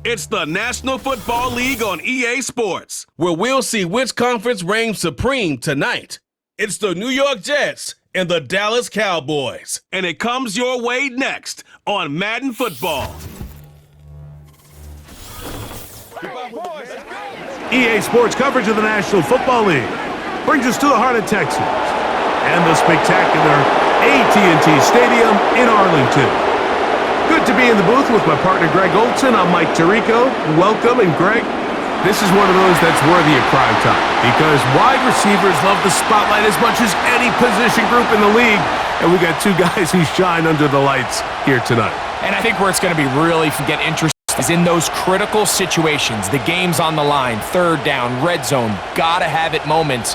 It's the National Football League on EA Sports, where we'll see which conference reigns supreme tonight. It's the New York Jets and the Dallas Cowboys, and it comes your way next on Madden Football. EA Sports coverage of the National Football League brings us to the heart of Texas and the spectacular AT&T Stadium in Arlington. Good to be in the booth with my partner Greg Olson. I'm Mike Tirico. Welcome, and Greg, this is one of those that's worthy of prime time because wide receivers love the spotlight as much as any position group in the league, and we got two guys who shine under the lights here tonight. And I think where it's going to be really get interesting is in those critical situations. The game's on the line, third down, red zone, gotta have it moments.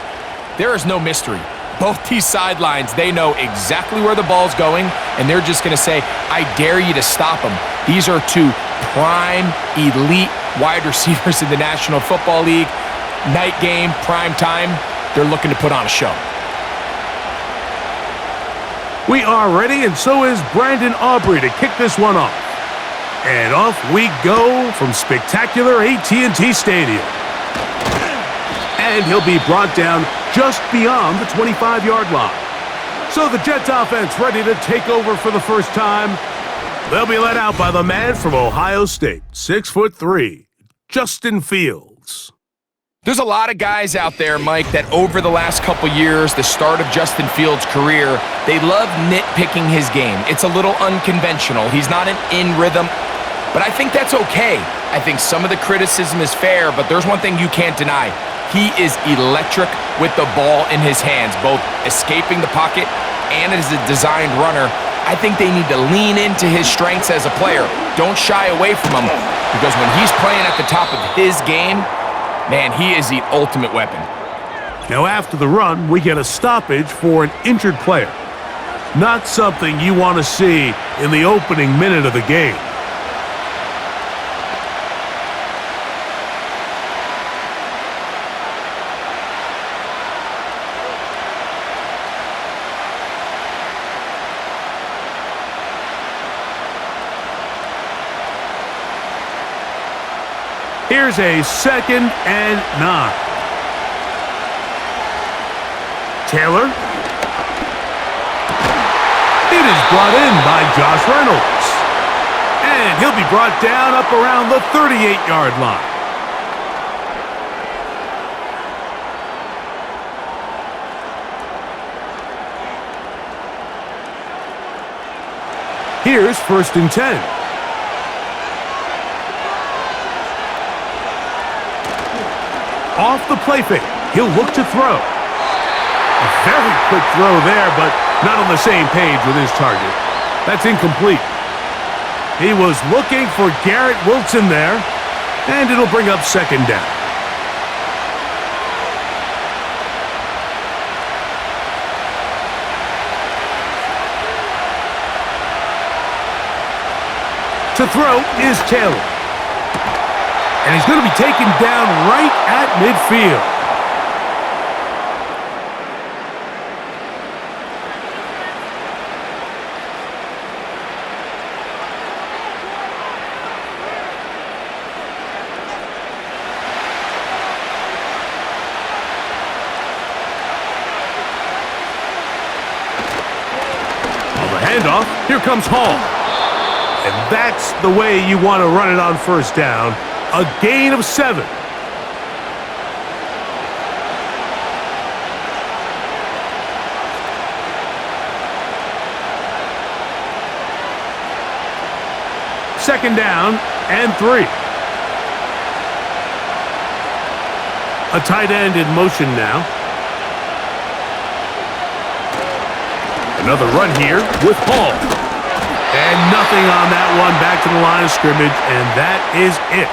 There is no mystery. Both these sidelines, they know exactly where the ball's going, and they're just going to say, I dare you to stop them. These are two prime, elite wide receivers in the National Football League. Night game, prime time, they're looking to put on a show. We are ready, and so is Brandon Aubrey to kick this one off. And off we go from spectacular AT&T Stadium. And he'll be brought down just beyond the 25-yard line. So the Jets offense ready to take over for the first time. They'll be led out by the man from Ohio State, 6'3", Justin Fields. There's a lot of guys out there, Mike, that over the last couple years, the start of Justin Fields' career, they love nitpicking his game. It's a little unconventional. He's not in rhythm, but I think that's okay. I think some of the criticism is fair, but there's one thing you can't deny. He is electric with the ball in his hands, both escaping the pocket and as a designed runner. I think they need to lean into his strengths as a player. Don't shy away from him, because when he's playing at the top of his game, man, he is the ultimate weapon. Now after the run, we get a stoppage for an injured player. Not something you want to see in the opening minute of the game. Here's a 2nd and 9. Taylor. It is brought in by Josh Reynolds. And he'll be brought down up around the 38-yard line. Here's 1st and 10. Off the play fake, he'll look to throw. A very quick throw there, but not on the same page with his target. That's incomplete. He was looking for Garrett Wilson there, and it'll bring up 2nd down. To throw is Taylor. And he's going to be taken down right at midfield. On the handoff, here comes Hall. And that's the way you want to run it on 1st down. A gain of 7. Second down and 3. A tight end in motion now. Another run here with Hall. And nothing on that one, back to the line of scrimmage, and that is it.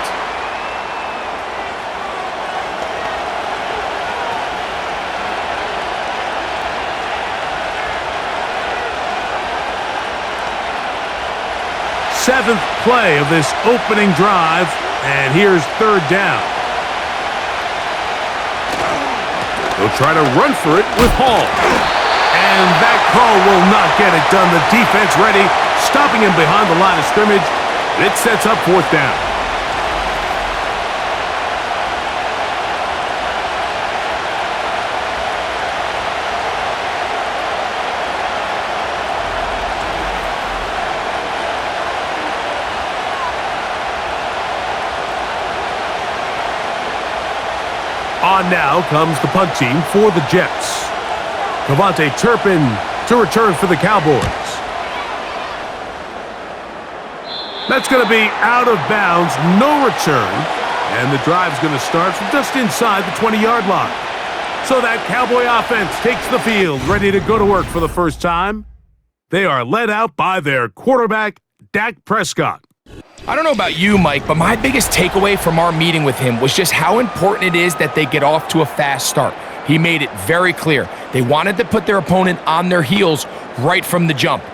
Seventh play of this opening drive, and here's 3rd down. They'll try to run for it with Hall. And that call will not get it done. The defense ready, stopping him behind the line of scrimmage. It sets up 4th down. On now comes the punt team for the Jets. Cavante Turpin to return for the Cowboys. That's going to be out of bounds, no return, and the drive's going to start from just inside the 20-yard line. So that Cowboy offense takes the field, ready to go to work for the first time. They are led out by their quarterback, Dak Prescott. I don't know about you, Mike, but my biggest takeaway from our meeting with him was just how important it is that they get off to a fast start. He made it very clear. They wanted to put their opponent on their heels right from the jump.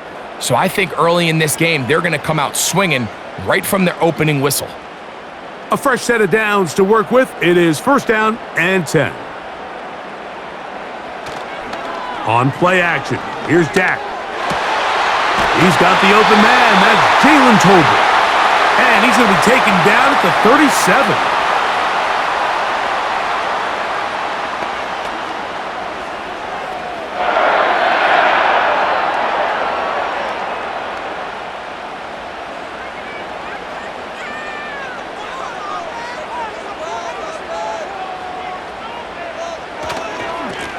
So I think early in this game, they're going to come out swinging right from their opening whistle. A fresh set of downs to work with. It is first down and 10. On play action, here's Dak. He's got the open man. That's Jalen Tolbert. And he's going to be taken down at the 37.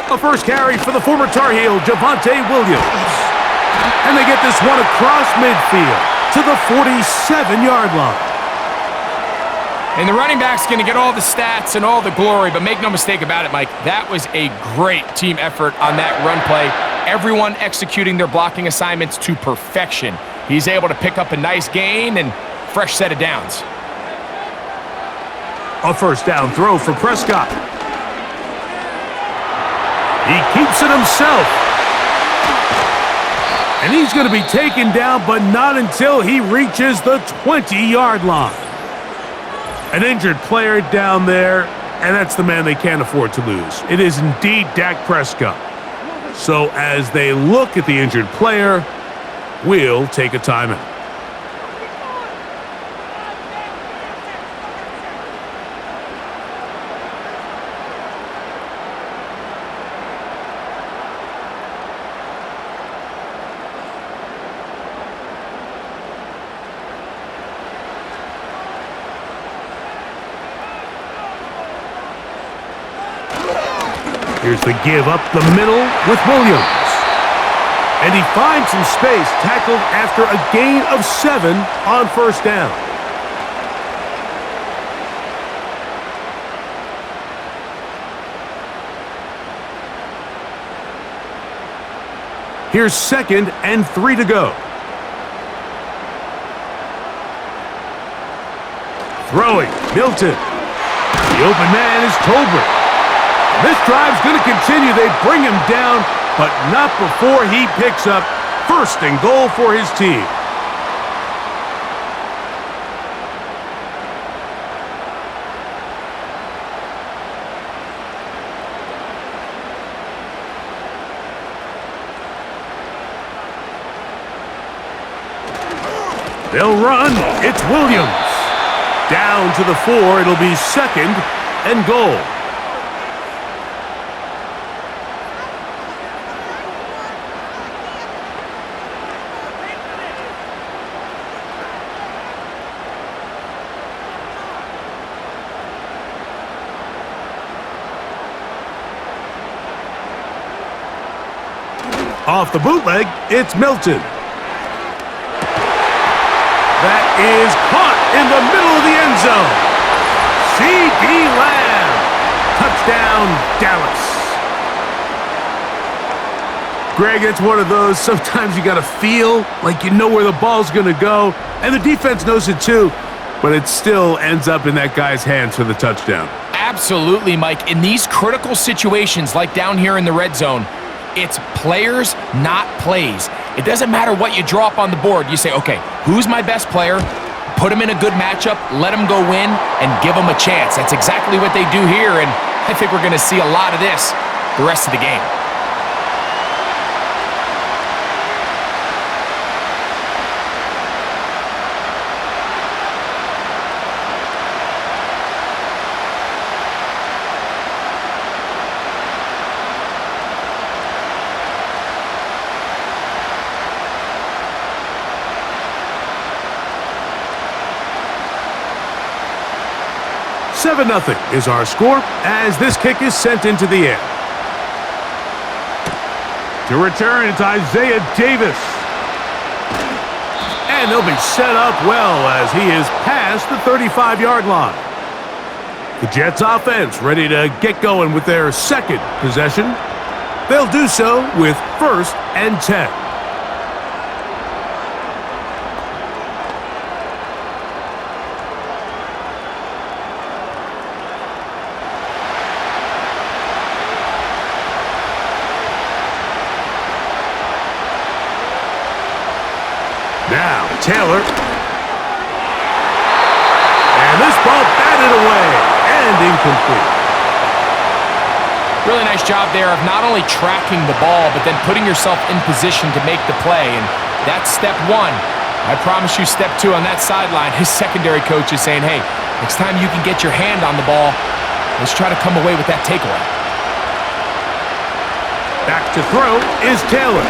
A first carry for the former Tar Heel, Javonte Williams. And they get this one across midfield to the 47-yard line. And the running back's going to get all the stats and all the glory, but make no mistake about it, Mike, that was a great team effort on that run play. Everyone executing their blocking assignments to perfection. He's able to pick up a nice gain and fresh set of downs. A first down throw for Prescott. He keeps it himself. And he's going to be taken down, but not until he reaches the 20-yard line. An injured player down there, and that's the man they can't afford to lose. It is indeed Dak Prescott. So as they look at the injured player, we'll take a timeout. Here's the give up the middle with Williams. And he finds some space, tackled after a gain of 7 on first down. Here's 2nd and 3 to go. Throwing, Milton. The open man is Tolbert. This drive's going to continue. They bring him down, but not before he picks up first and goal for his team. They'll run. It's Williams. Down to the 4. It'll be 2nd and goal. Off the bootleg, it's Milton. That is caught in the middle of the end zone. C.D. Lamb. Touchdown, Dallas. Greg, it's one of those, sometimes you got to feel like you know where the ball's going to go, and the defense knows it too, but it still ends up in that guy's hands for the touchdown. Absolutely, Mike. In these critical situations, like down here in the red zone, it's players, not plays. It doesn't matter what you draw up on the board. You say, okay, who's my best player? Put him in a good matchup, let him go win, and give him a chance. That's exactly what they do here, and I think we're going to see a lot of this the rest of the game. 7-0 is our score as this kick is sent into the air. To return, it's Isaiah Davis. And they'll be set up well as he is past the 35-yard line. The Jets offense ready to get going with their second possession. They'll do so with 1st and 10. Now, Taylor. And this ball batted away and incomplete. Really nice job there of not only tracking the ball, but then putting yourself in position to make the play. And that's step 1. I promise you step 2 on that sideline. His secondary coach is saying, hey, next time you can get your hand on the ball, let's try to come away with that takeaway. Back to throw is Taylor.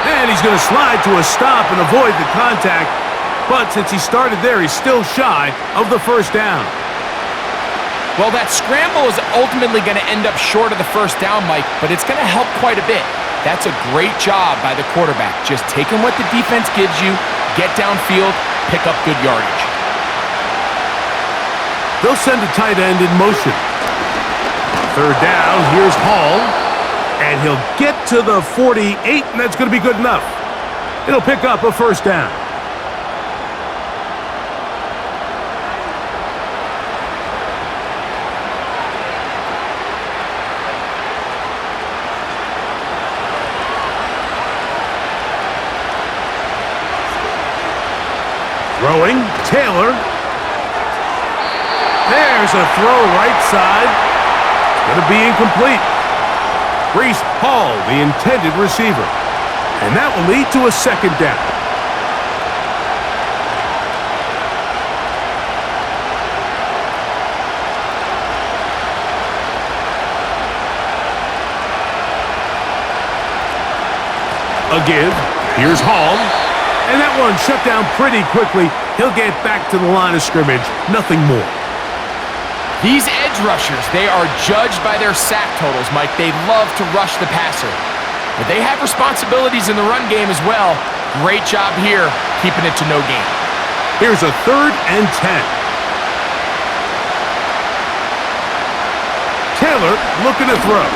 And he's going to slide to a stop and avoid the contact. But since he started there, he's still shy of the 1st down. Well, that scramble is ultimately going to end up short of the 1st down, Mike, but it's going to help quite a bit. That's a great job by the quarterback. Just taking what the defense gives you, get downfield, pick up good yardage. They'll send a tight end in motion. 3rd down, here's Hall. And he'll get to the 48, and that's going to be good enough. It'll pick up a 1st down. Throwing, Taylor. There's a throw right side. Going to be incomplete. Breece Hall, the intended receiver. And that will lead to a 2nd down. A give. Here's Hall. And that one shut down pretty quickly. He'll get back to the line of scrimmage. Nothing more. These edge rushers, they are judged by their sack totals, Mike. They love to rush the passer. But they have responsibilities in the run game as well. Great job here, keeping it to no gain. Here's a 3rd and 10. Taylor looking to throw.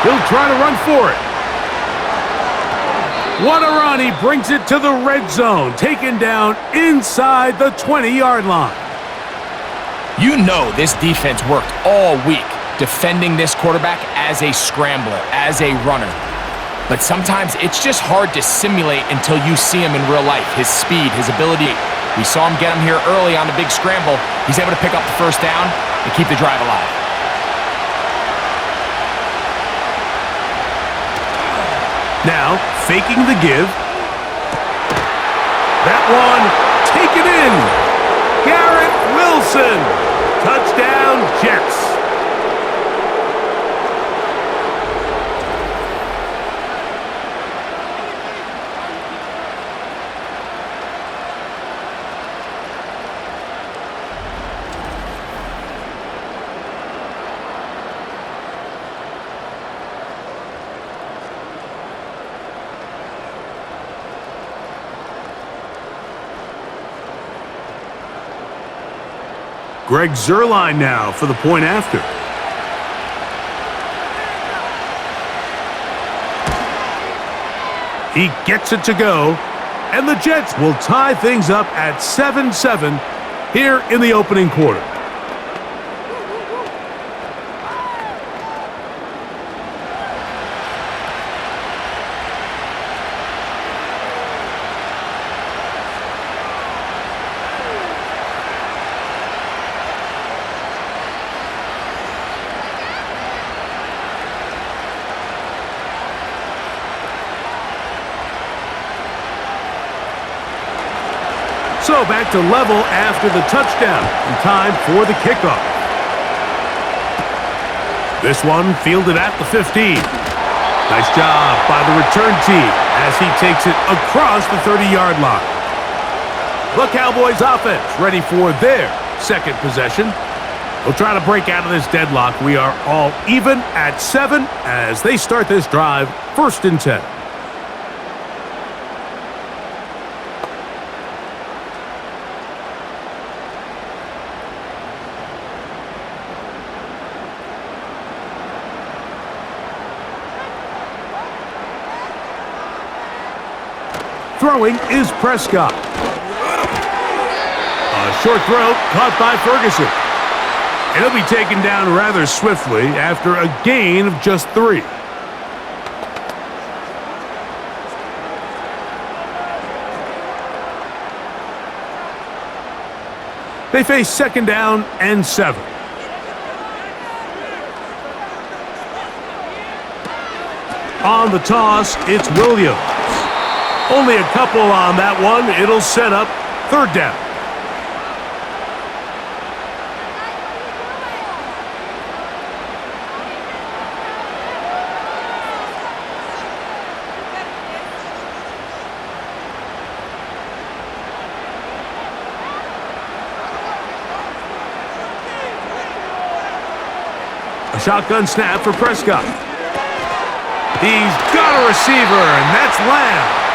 He'll try to run for it. What a run. He brings it to the red zone. Taken down inside the 20-yard line. You know this defense worked all week defending this quarterback as a scrambler, as a runner. But sometimes it's just hard to simulate until you see him in real life. His speed, his ability. We saw him get him here early on the big scramble. He's able to pick up the 1st down and keep the drive alive. Now, faking the give. That one taken in. Garrett Wilson. Touchdown, Jets. Greg Zuerlein now for the point after. He gets it to go, and the Jets will tie things up at 7-7 here in the opening quarter. So back to level after the touchdown, and time for the kickoff. This one fielded at the 15. Nice job by the return team as he takes it across the 30-yard line. The Cowboys offense ready for their second possession. They'll try to break out of this deadlock. We are all even at 7 as they start this drive, 1st and 10. Throwing is Prescott. A short throw caught by Ferguson. And he'll be taken down rather swiftly after a gain of just 3. They face 2nd down and 7. On the toss, it's Williams. Only a couple on that one. It'll set up 3rd down. A shotgun snap for Prescott. He's got a receiver, and that's Lamb.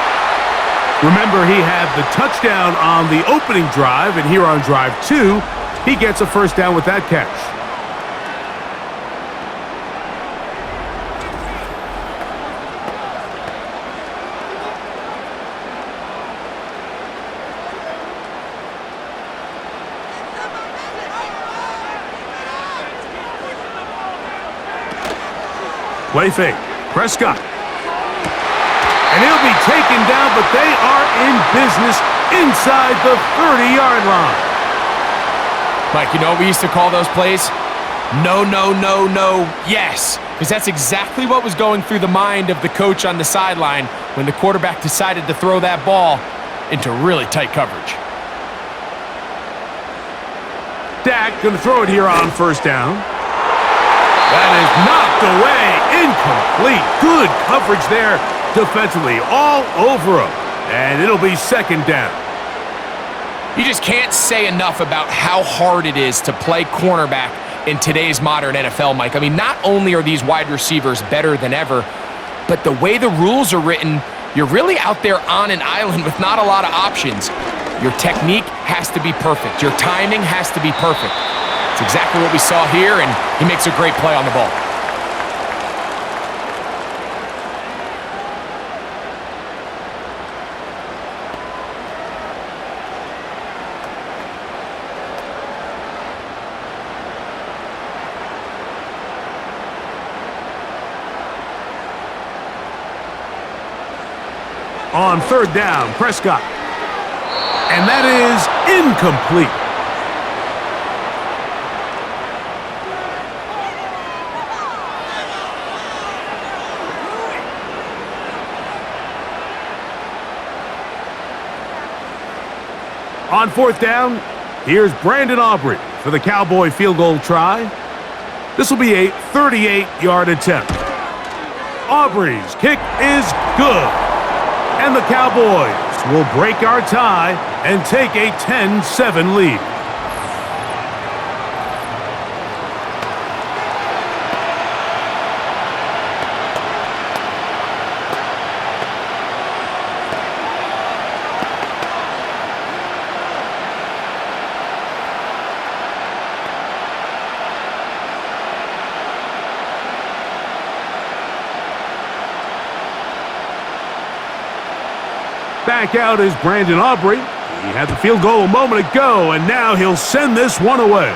Remember, he had the touchdown on the opening drive, and here on drive 2, he gets a 1st down with that catch. Play fake. Prescott. And he'll be taken down, but they are in business inside the 30-yard line. Mike, you know what we used to call those plays? No, no, no, no, yes. Because that's exactly what was going through the mind of the coach on the sideline when the quarterback decided to throw that ball into really tight coverage. Dak going to throw it here on 1st down. That is knocked away. Incomplete. Good coverage there defensively. All over him. And it'll be 2nd down. You just can't say enough about how hard it is to play cornerback in today's modern NFL, Mike. I mean, not only are these wide receivers better than ever, but the way the rules are written, you're really out there on an island with not a lot of options. Your technique has to be perfect. Your timing has to be perfect. It's exactly what we saw here, and he makes a great play on the ball. On 3rd down, Prescott. And that is incomplete. On 4th down, here's Brandon Aubrey for the Cowboy field goal try. This will be a 38-yard attempt. Aubrey's kick is good. And the Cowboys will break our tie and take a 10-7 lead. Back out is Brandon Aubrey. He had the field goal a moment ago, and now he'll send this one away.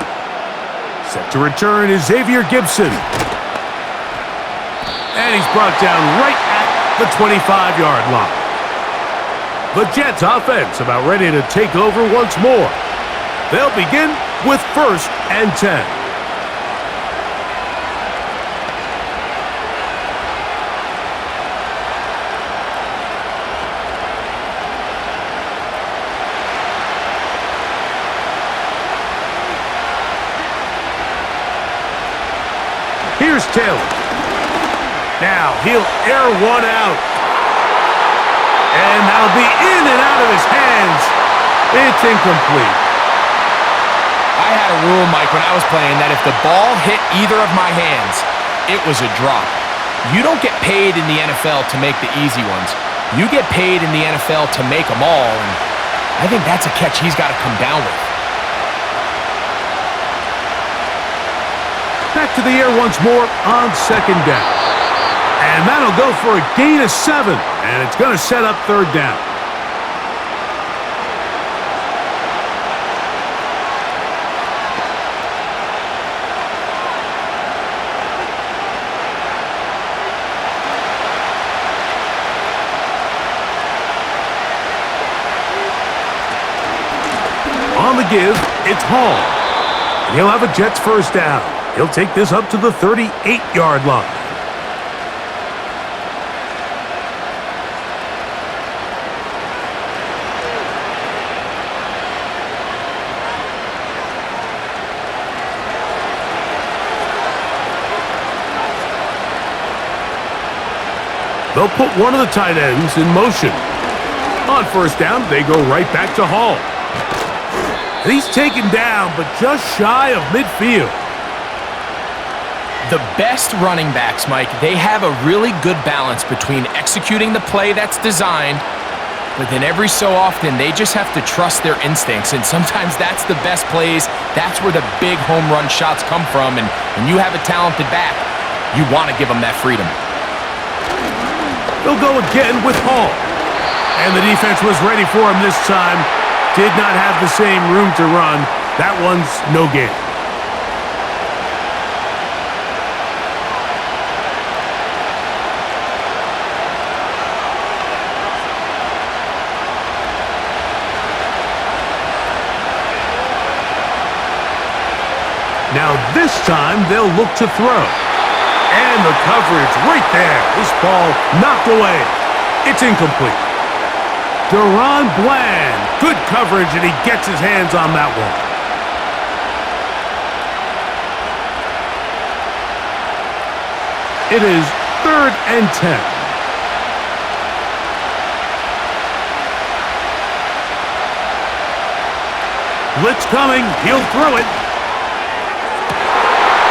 Set to return is Xavier Gibson. And he's brought down right at the 25-yard line. The Jets offense about ready to take over once more. They'll begin with 1st and 10. Here's Taylor. Now he'll air one out. And that'll be in and out of his hands. It's incomplete. I had a rule, Mike, when I was playing that if the ball hit either of my hands, it was a drop. You don't get paid in the NFL to make the easy ones. You get paid in the NFL to make them all, and I think that's a catch he's got to come down with. Back to the air once more on second down. And that'll go for a gain of 7, and it's going to set up third down. On the give, it's Hall. And he'll have a Jets first down. He'll take this up to the 38-yard line. They'll put one of the tight ends in motion. On first down, they go right back to Hall. And he's taken down, but just shy of midfield. The best running backs, Mike, they have a really good balance between executing the play that's designed, but then every so often they just have to trust their instincts, and sometimes that's the best plays. That's where the big home run shots come from, and when you have a talented back, you want to give them that freedom. They'll go again with Hall. And the defense was ready for him this time. Did not have the same room to run. That one's no gain. Now this time they'll look to throw. And the coverage right there. This ball knocked away. It's incomplete. Deron Bland. Good coverage, and he gets his hands on that one. It is 3rd and 10. Blitz coming. He'll throw it.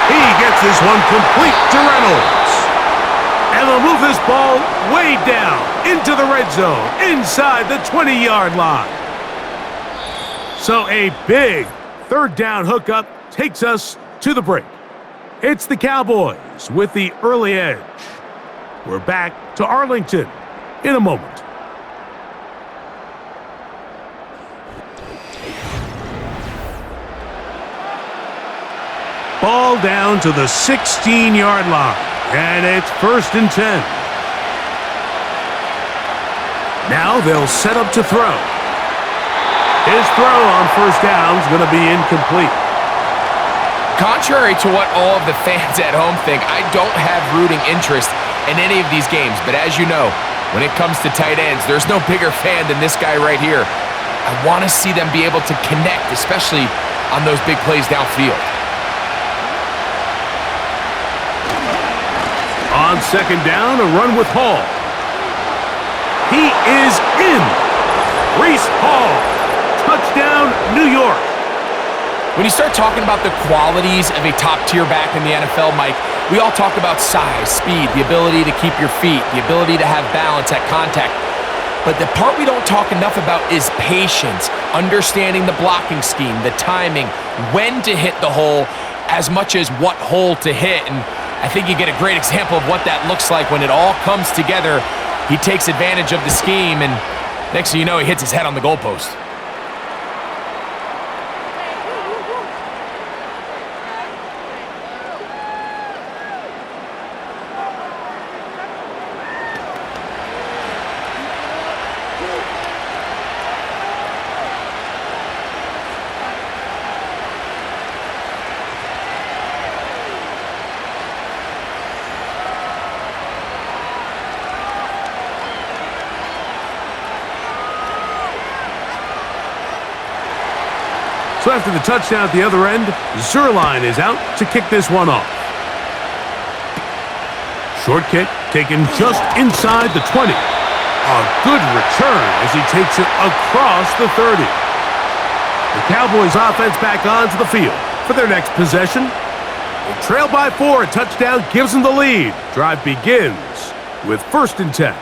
He gets this one complete to Reynolds. And they'll move this ball way down into the red zone, inside the 20-yard line. So a big 3rd down hookup takes us to the break. It's the Cowboys with the early edge. We're back to Arlington in a moment. Ball down to the 16-yard line, and it's 1st and 10. Now they'll set up to throw. His throw on first down is going to be incomplete. Contrary to what all of the fans at home think, I don't have rooting interest in any of these games. But as you know, when it comes to tight ends, there's no bigger fan than this guy right here. I want to see them be able to connect, especially on those big plays downfield. On second down, a run with Hall. He is in. Reese Hall. Touchdown, New York. When you start talking about the qualities of a top-tier back in the NFL, Mike, we all talk about size, speed, the ability to keep your feet, the ability to have balance at contact. But the part we don't talk enough about is patience, understanding the blocking scheme, the timing, when to hit the hole, as much as what hole to hit. And I think you get a great example of what that looks like when it all comes together. He takes advantage of the scheme, and next thing you know, he hits his head on the goalpost. So after the touchdown at the other end, Zerline is out to kick this one off. Short kick taken just inside the 20. A good return as he takes it across the 30. The Cowboys offense back onto the field for their next possession. They trail by 4. A touchdown gives them the lead. Drive begins with 1st and 10.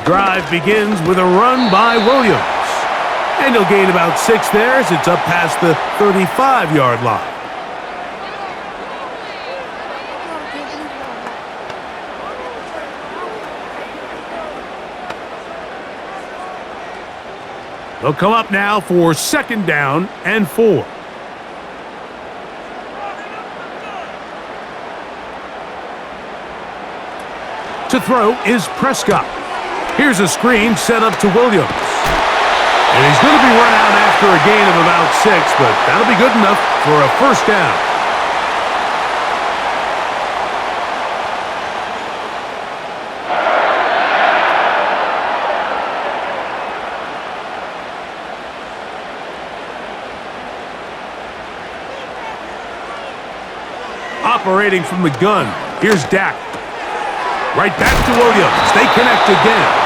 Drive begins with a run by Williams. And he'll gain about 6 there as it's up past the 35-yard line. They'll come up now for 2nd down and 4. To throw is Prescott. Here's a screen set up to Williams. And he's going to be run out after a gain of about 6, but that'll be good enough for a 1st down. Operating from the gun, here's Dak. Right back to Williams. They connect again.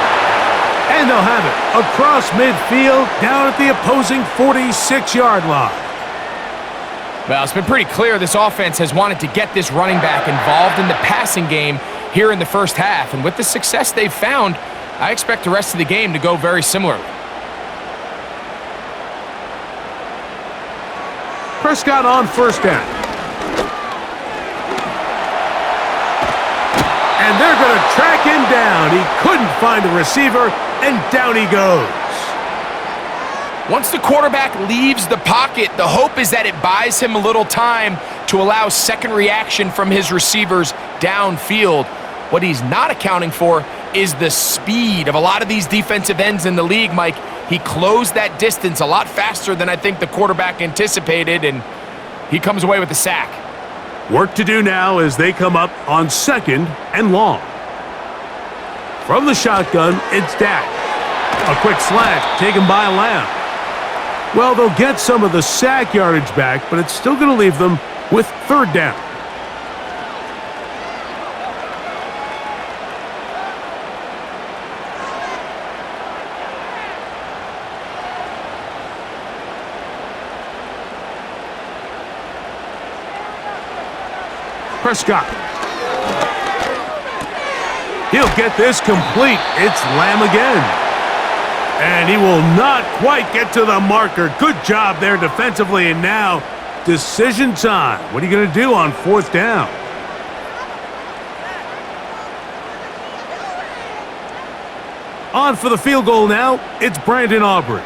And they'll have it across midfield down at the opposing 46-yard line. Well, it's been pretty clear this offense has wanted to get this running back involved in the passing game here in the first half. And with the success they've found, I expect the rest of the game to go very similarly. Prescott on 1st down. And they're going to track him down. He couldn't find a receiver, and down he goes. Once the quarterback leaves the pocket, the hope is that it buys him a little time to allow second reaction from his receivers downfield. What he's not accounting for is the speed of a lot of these defensive ends in the league, Mike. He closed that distance a lot faster than I think the quarterback anticipated, and he comes away with the sack. Work to do now as they come up on 2nd and long. From the shotgun, it's Dak. A quick slant taken by Lamb. Well, they'll get some of the sack yardage back, but it's still going to leave them with 3rd down. Prescott. He'll get this complete. It's Lamb again. And he will not quite get to the marker. Good job there defensively. And now, decision time. What are you going to do on 4th down? On for the field goal now, it's Brandon Aubrey.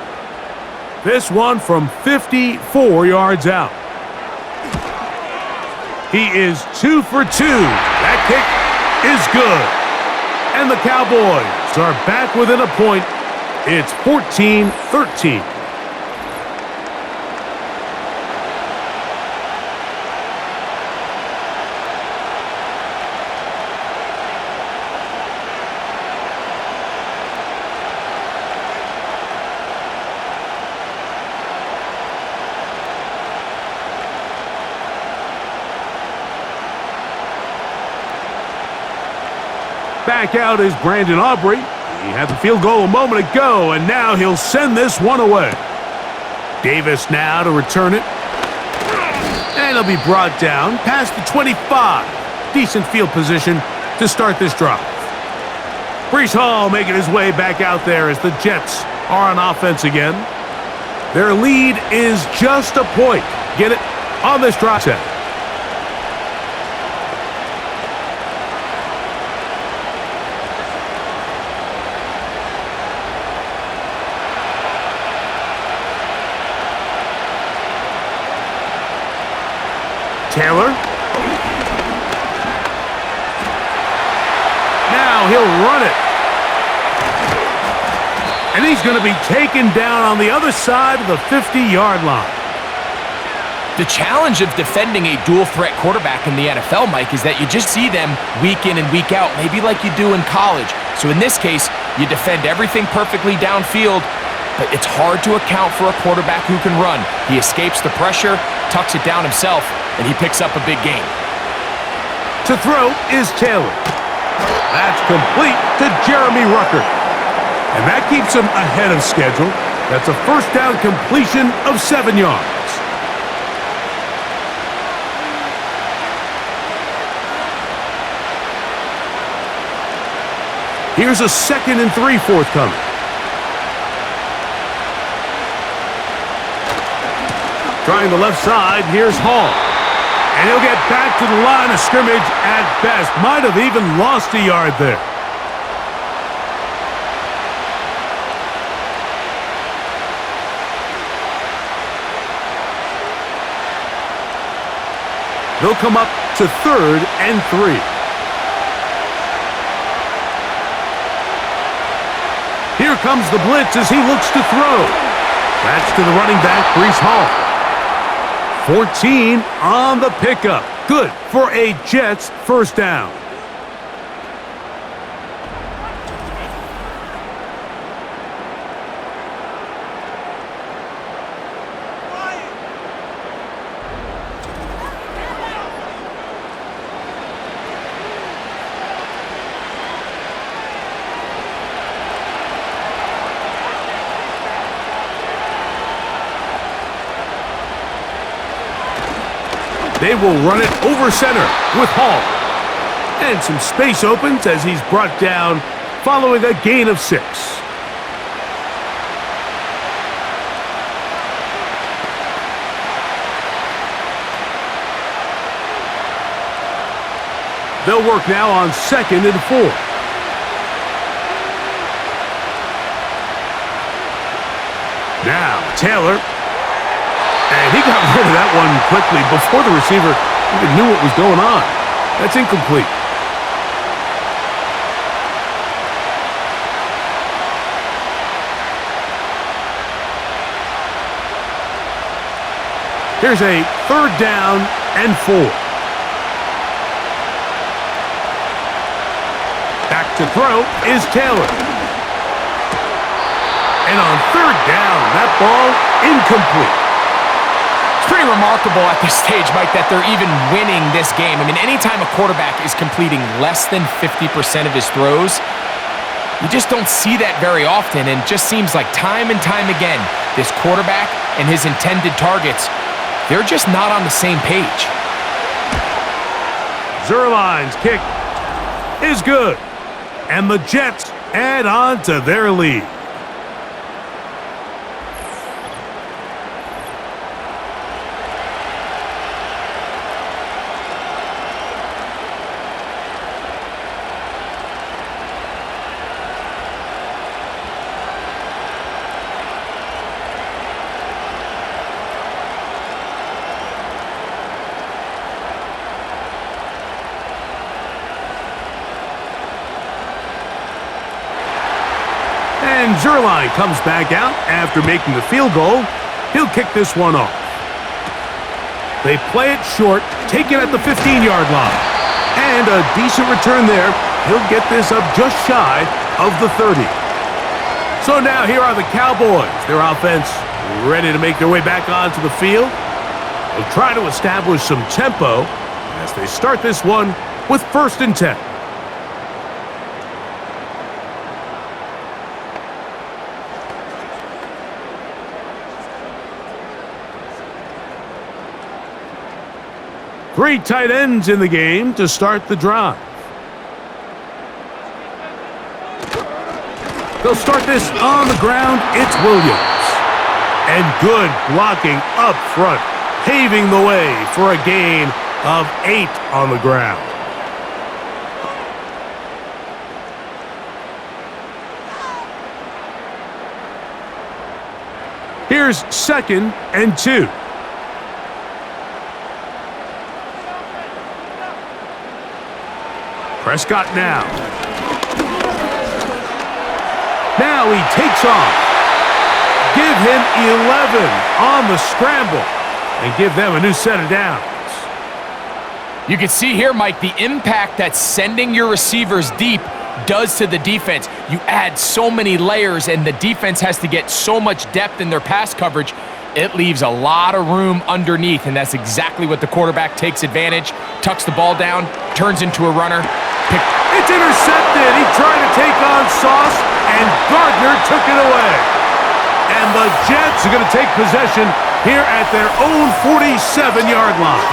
This one from 54 yards out. He is 2 for 2. That kick is good. And the Cowboys are back within a point. It's 14-13. Back out is Brandon Aubrey. He had the field goal a moment ago, and now he'll send this one away. Davis now to return it. And he'll be brought down past the 25. Decent field position to start this drive. Breece Hall making his way back out there as the Jets are on offense again. Their lead is just a point. Get it on this drive set. Taylor. Now he'll run it. And he's going to be taken down on the other side of the 50-yard line. The challenge of defending a dual-threat quarterback in the NFL, Mike, is that you just see them week in and week out, maybe like you do in college. So in this case, You defend everything perfectly downfield, but it's hard to account for a quarterback who can run. He escapes the pressure, tucks it down himself, and he picks up a big gain. To throw is Taylor. That's complete to Jeremy Ruckert. And that keeps him ahead of schedule. That's a first down completion of 7 yards. Here's a 2nd and 3 forthcoming. Trying the left side, here's Hall. And he'll get back to the line of scrimmage at best. Might have even lost a yard there. They'll come up to 3rd and 3. Here comes the blitz as he looks to throw. That's to the running back, Breece Hall. 14 on the pickup. Good for a Jets first down. They will run it over center with Hall. And some space opens as he's brought down following a gain of 6. They'll work now on 2nd and 4. Now, Taylor. And he got rid of that one quickly before the receiver even knew what was going on. That's incomplete. Here's a 3rd down and 4. Back to throw is Taylor. And on 3rd down, that ball incomplete. It's pretty remarkable at this stage, Mike, that they're even winning this game. I mean, anytime a quarterback is completing less than 50% of his throws, you just don't see that very often, and just seems like time and time again, this quarterback and his intended targets, they're just not on the same page. Zuerlein's kick is good, and the Jets add on to their lead. And Zuerlein comes back out after making the field goal. He'll kick this one off. They play it short, take it at the 15-yard line. And a decent return there. He'll get this up just shy of the 30. So now here are the Cowboys. Their offense ready to make their way back onto the field. They'll try to establish some tempo as they start this one with 1st and 10. Three tight ends in the game to start the drive. They'll start this on the ground. It's Williams. And good blocking up front, paving the way for a gain of 8 on the ground. Here's 2nd and 2. Prescott now. Now he takes off. Give him 11 on the scramble and give them a new set of downs. You can see here, Mike, the impact that sending your receivers deep does to the defense. You add so many layers, and the defense has to get so much depth in their pass coverage. It leaves a lot of room underneath, and that's exactly what the quarterback takes advantage, tucks the ball down, turns into a runner. It's intercepted. He tried to take on Sauce, and Gardner took it away. And the Jets are going to take possession here at their own 47-yard line.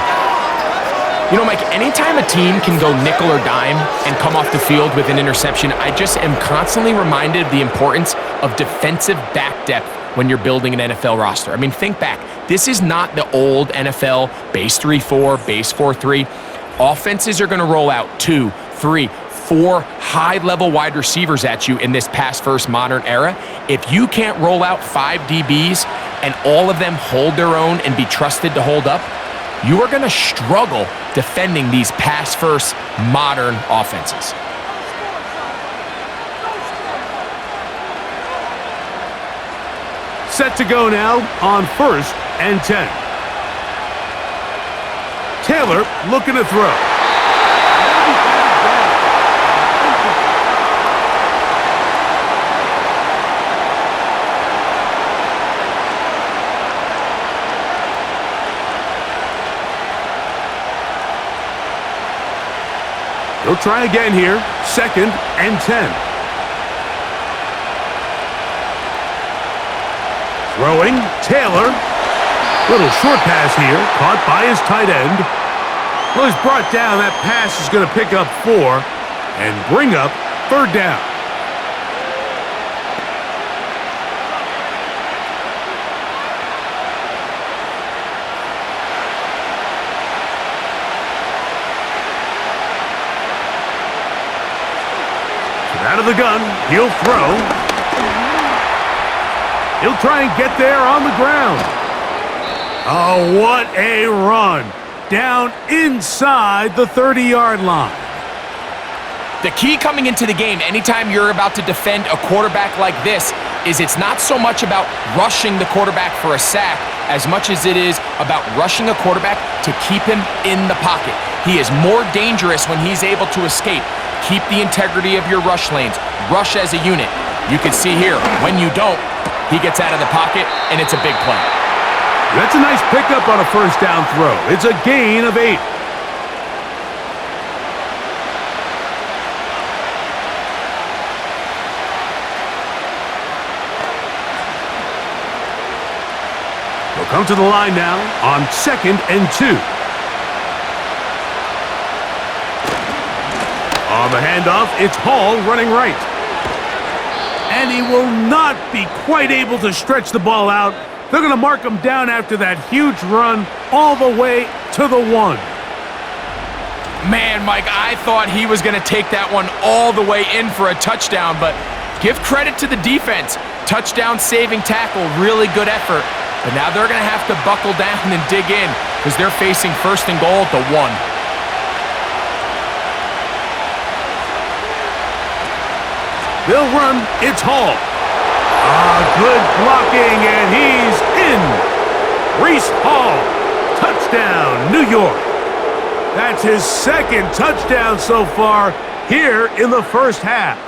You know, Mike, anytime a team can go nickel or dime and come off the field with an interception, I just am constantly reminded of the importance of defensive back depth when you're building an NFL roster. I mean, think back. This is not the old NFL base 3-4, base 4-3. Offenses are going to roll out 2, 3, 4 high-level wide receivers at you in this pass-first modern era. If you can't roll out 5 DBs and all of them hold their own and be trusted to hold up, you are going to struggle defending these pass-first modern offenses. Set to go now on 1st and 10. Taylor looking to throw. He'll try again here, 2nd and 10. Throwing, Taylor. Little short pass here, caught by his tight end. Well, he's brought down. That pass is going to pick up 4 and bring up 3rd down. Out of the gun, he'll throw. He'll try and get there on the ground. Oh, what a run. Down inside the 30-yard line. The key coming into the game, anytime you're about to defend a quarterback like this, is it's not so much about rushing the quarterback for a sack as much as it is about rushing a quarterback to keep him in the pocket. He is more dangerous when he's able to escape. Keep the integrity of your rush lanes. Rush as a unit. You can see here, when you don't, he gets out of the pocket, and it's a big play. That's a nice pickup on a 1st down throw. It's a gain of 8. They'll come to the line now on 2nd and 2. On the handoff, it's Hall running right. And he will not be quite able to stretch the ball out. They're going to mark him down after that huge run all the way to the 1. Man, Mike, I thought he was going to take that one all the way in for a touchdown, but give credit to the defense. Touchdown saving tackle, really good effort. But now they're going to have to buckle down and dig in because they're facing 1st and goal at the 1. They'll run. It's Hall. Good blocking, and he's in. Breece Hall. Touchdown, New York. That's his 2nd touchdown so far here in the 1st half.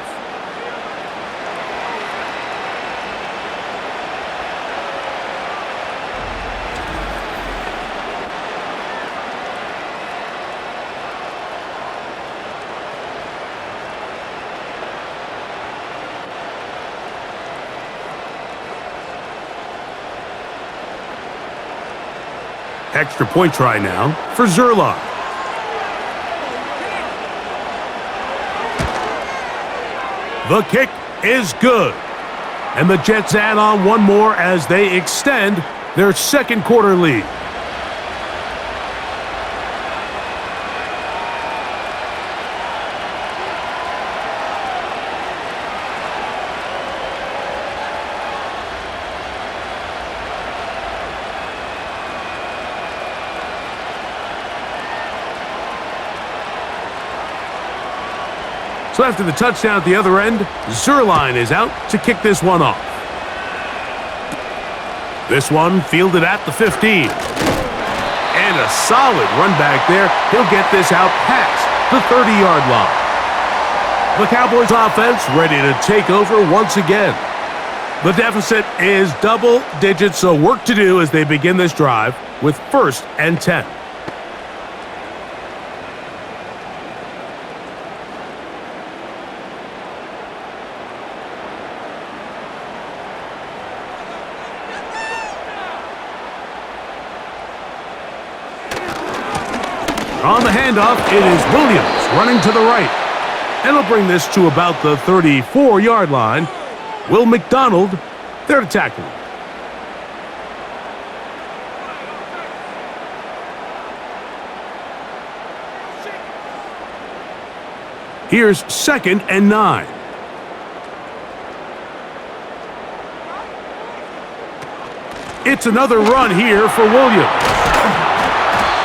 Extra point try now for Zerlock. The kick is good. And the Jets add on one more as they extend their 2nd quarter lead. So after the touchdown at the other end, Zerline is out to kick this one off. This one fielded at the 15. And a solid run back there. He'll get this out past the 30-yard line. The Cowboys offense ready to take over once again. The deficit is double digits, so work to do as they begin this drive with 1st and 10. On the handoff, it is Williams running to the right. And he'll bring this to about the 34-yard line. Will McDonald there to tackle. Here's 2nd and 9. It's another run here for Williams.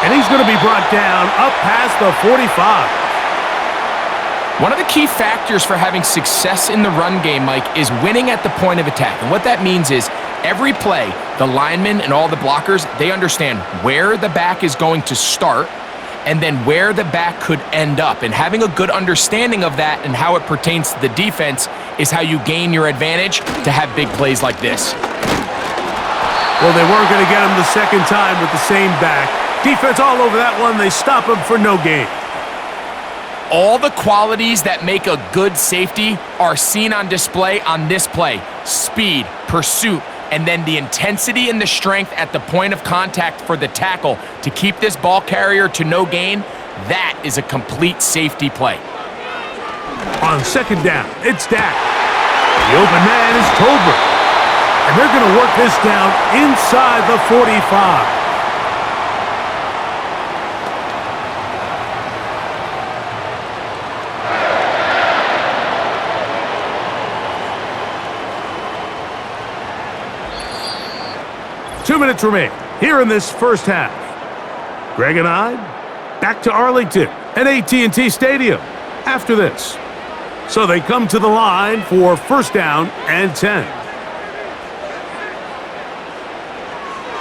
And he's going to be brought down up past the 45. One of the key factors for having success in the run game, Mike, is winning at the point of attack. And what that means is every play, the linemen and all the blockers, they understand where the back is going to start and then where the back could end up. And having a good understanding of that and how it pertains to the defense is how you gain your advantage to have big plays like this. Well, they weren't going to get him the second time with the same back. Defense all over that one. They stop him for no gain. All the qualities that make a good safety are seen on display on this play. Speed, pursuit, and then the intensity and the strength at the point of contact for the tackle to keep this ball carrier to no gain. That is a complete safety play. On 2nd down, it's Dak. The open man is Tolbert. And they're going to work this down inside the 45. Two minutes remain here in this first half. Greg and I back to Arlington at AT&T Stadium after this. So they come to the line for 1st down and 10.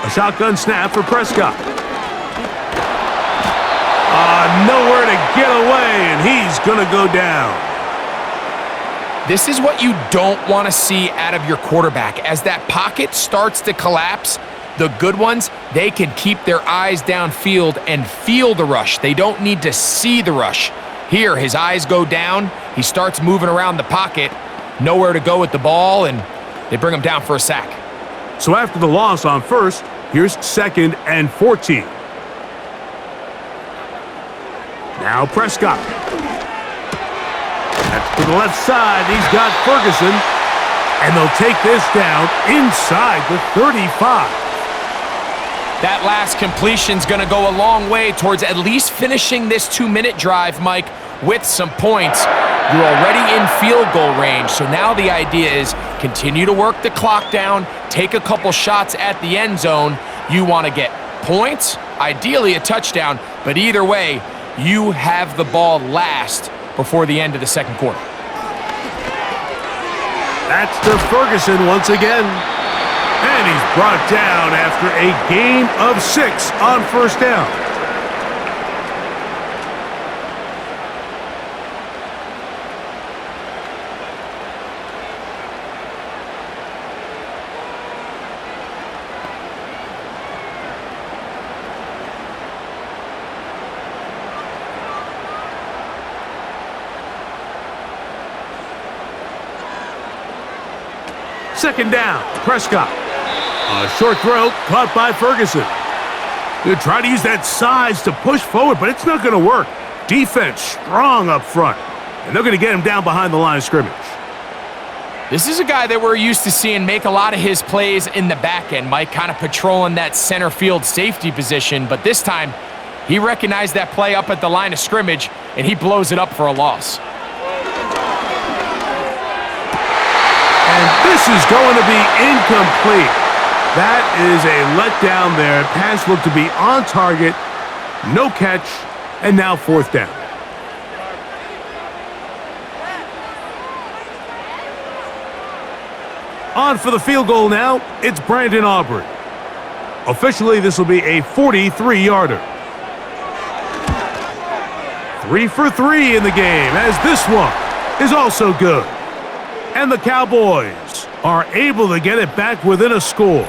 A shotgun snap for Prescott. Nowhere to get away, and he's going to go down. This is what you don't want to see out of your quarterback. As that pocket starts to collapse, the good ones, they can keep their eyes downfield and feel the rush. They don't need to see the rush. Here, his eyes go down. He starts moving around the pocket. Nowhere to go with the ball, and they bring him down for a sack. So after the loss on 1st, here's 2nd and 14. Now Prescott. That's to the left side. He's got Ferguson. And they'll take this down inside the 35. That last completion's going to go a long way towards at least finishing this 2-minute drive, Mike, with some points. You're already in field goal range, so now the idea is continue to work the clock down, take a couple shots at the end zone. You want to get points, ideally a touchdown, but either way, you have the ball last before the end of the 2nd quarter. That's to Ferguson once again. And he's brought down after a gain of 6 on 1st down. Second down, Prescott. A short throw caught by Ferguson. They're trying to use that size to push forward, but it's not going to work. Defense strong up front, and they're going to get him down behind the line of scrimmage. This is a guy that we're used to seeing make a lot of his plays in the back end, Mike, kind of patrolling that center field safety position, but this time he recognized that play up at the line of scrimmage, and he blows it up for a loss. And this is going to be incomplete. That is a letdown there. Pass looked to be on target. No catch. And now 4th down. On for the field goal now. It's Brandon Aubrey. Officially, this will be a 43-yarder. 3 for 3 in the game as this one is also good. And the Cowboys are able to get it back within a score.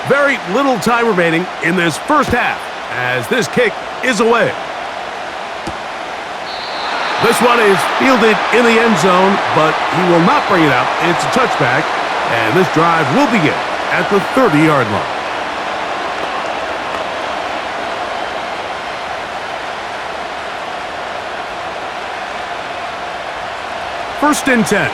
Very little time remaining in this first half as this kick is away. This one is fielded in the end zone, but he will not bring it out. It's a touchback, and this drive will begin at the 30-yard line. First and 10.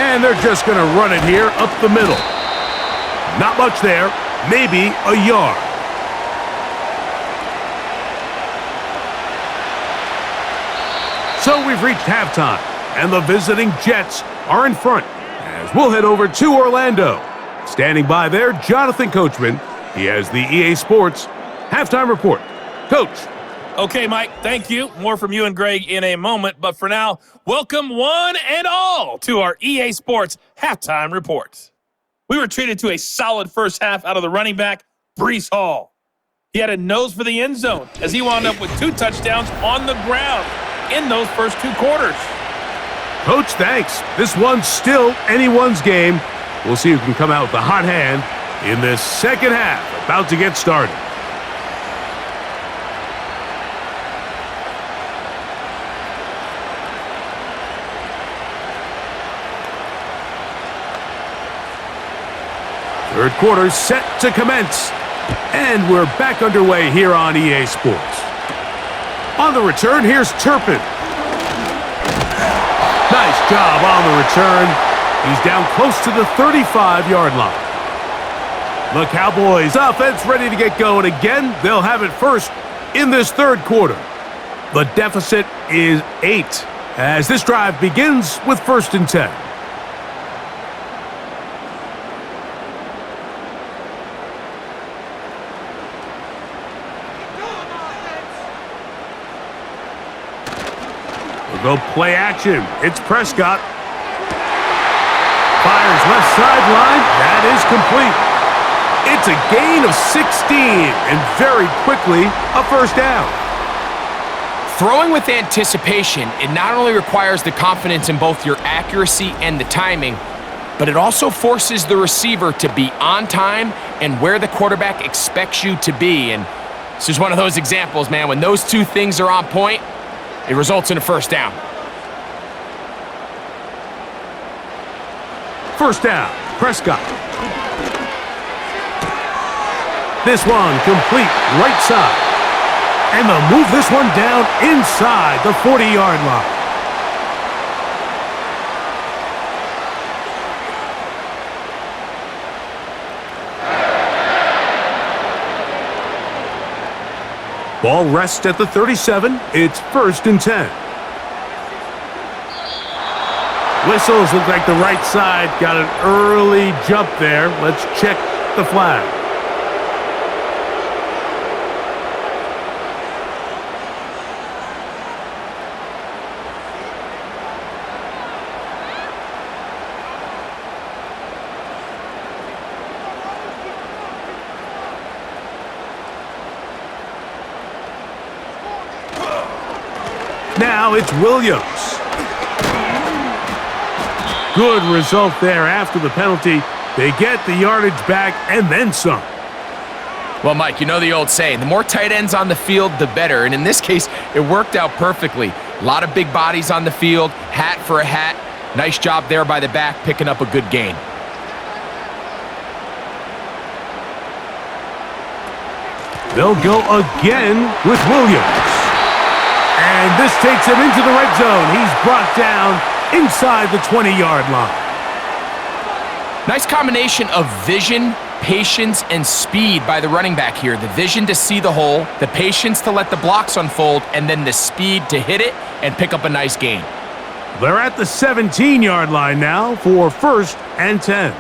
And they're just going to run it here up the middle. Not much there, maybe a yard. So we've reached halftime, and the visiting Jets are in front as we'll head over to Orlando. Standing by there, Jonathan Coachman. He has the EA Sports halftime report. Coach. Okay, Mike, thank you. More from you and Greg in a moment. But for now, welcome one and all to our EA Sports halftime report. We were treated to a solid first half out of the running back, Breece Hall. He had a nose for the end zone as he wound up with 2 touchdowns on the ground in those first 2 quarters. Coach, thanks. This one's still anyone's game. We'll see who can come out with the hot hand in this second half, about to get started. Third quarter set to commence, and we're back underway here on EA Sports. On the return, here's Turpin. Nice job on the return. He's down close to the 35-yard line. The Cowboys offense ready to get going again. They'll have it first in this third quarter. The deficit is 8 as this drive begins with first and 10. We'll go play action. It's Prescott. Fires left sideline. That is complete. It's a gain of 16, and very quickly, a first down. Throwing with anticipation, it not only requires the confidence in both your accuracy and the timing, but it also forces the receiver to be on time and where the quarterback expects you to be. And this is one of those examples, man. When those 2 things are on point, it results in a first down. First down, Prescott. This one complete right side. And they'll move this one down inside the 40-yard line. Ball rests at the 37. It's first and 10. Whistles look like the right side got an early jump there. Let's check the flag. Now it's Williams. Good result there after the penalty. They get the yardage back and then some. Well, Mike, you know the old saying, the more tight ends on the field, the better. And in this case, it worked out perfectly. A lot of big bodies on the field, hat for a hat. Nice job there by the back, picking up a good gain. They'll go again with Williams. And this takes him into the red zone. He's brought down inside the 20-yard line. Nice combination of vision patience and speed by the running back here. The vision to see the hole, the patience to let the blocks unfold, and then the speed to hit it and pick up a nice gain. They're at the 17-yard line now for 1st and 10.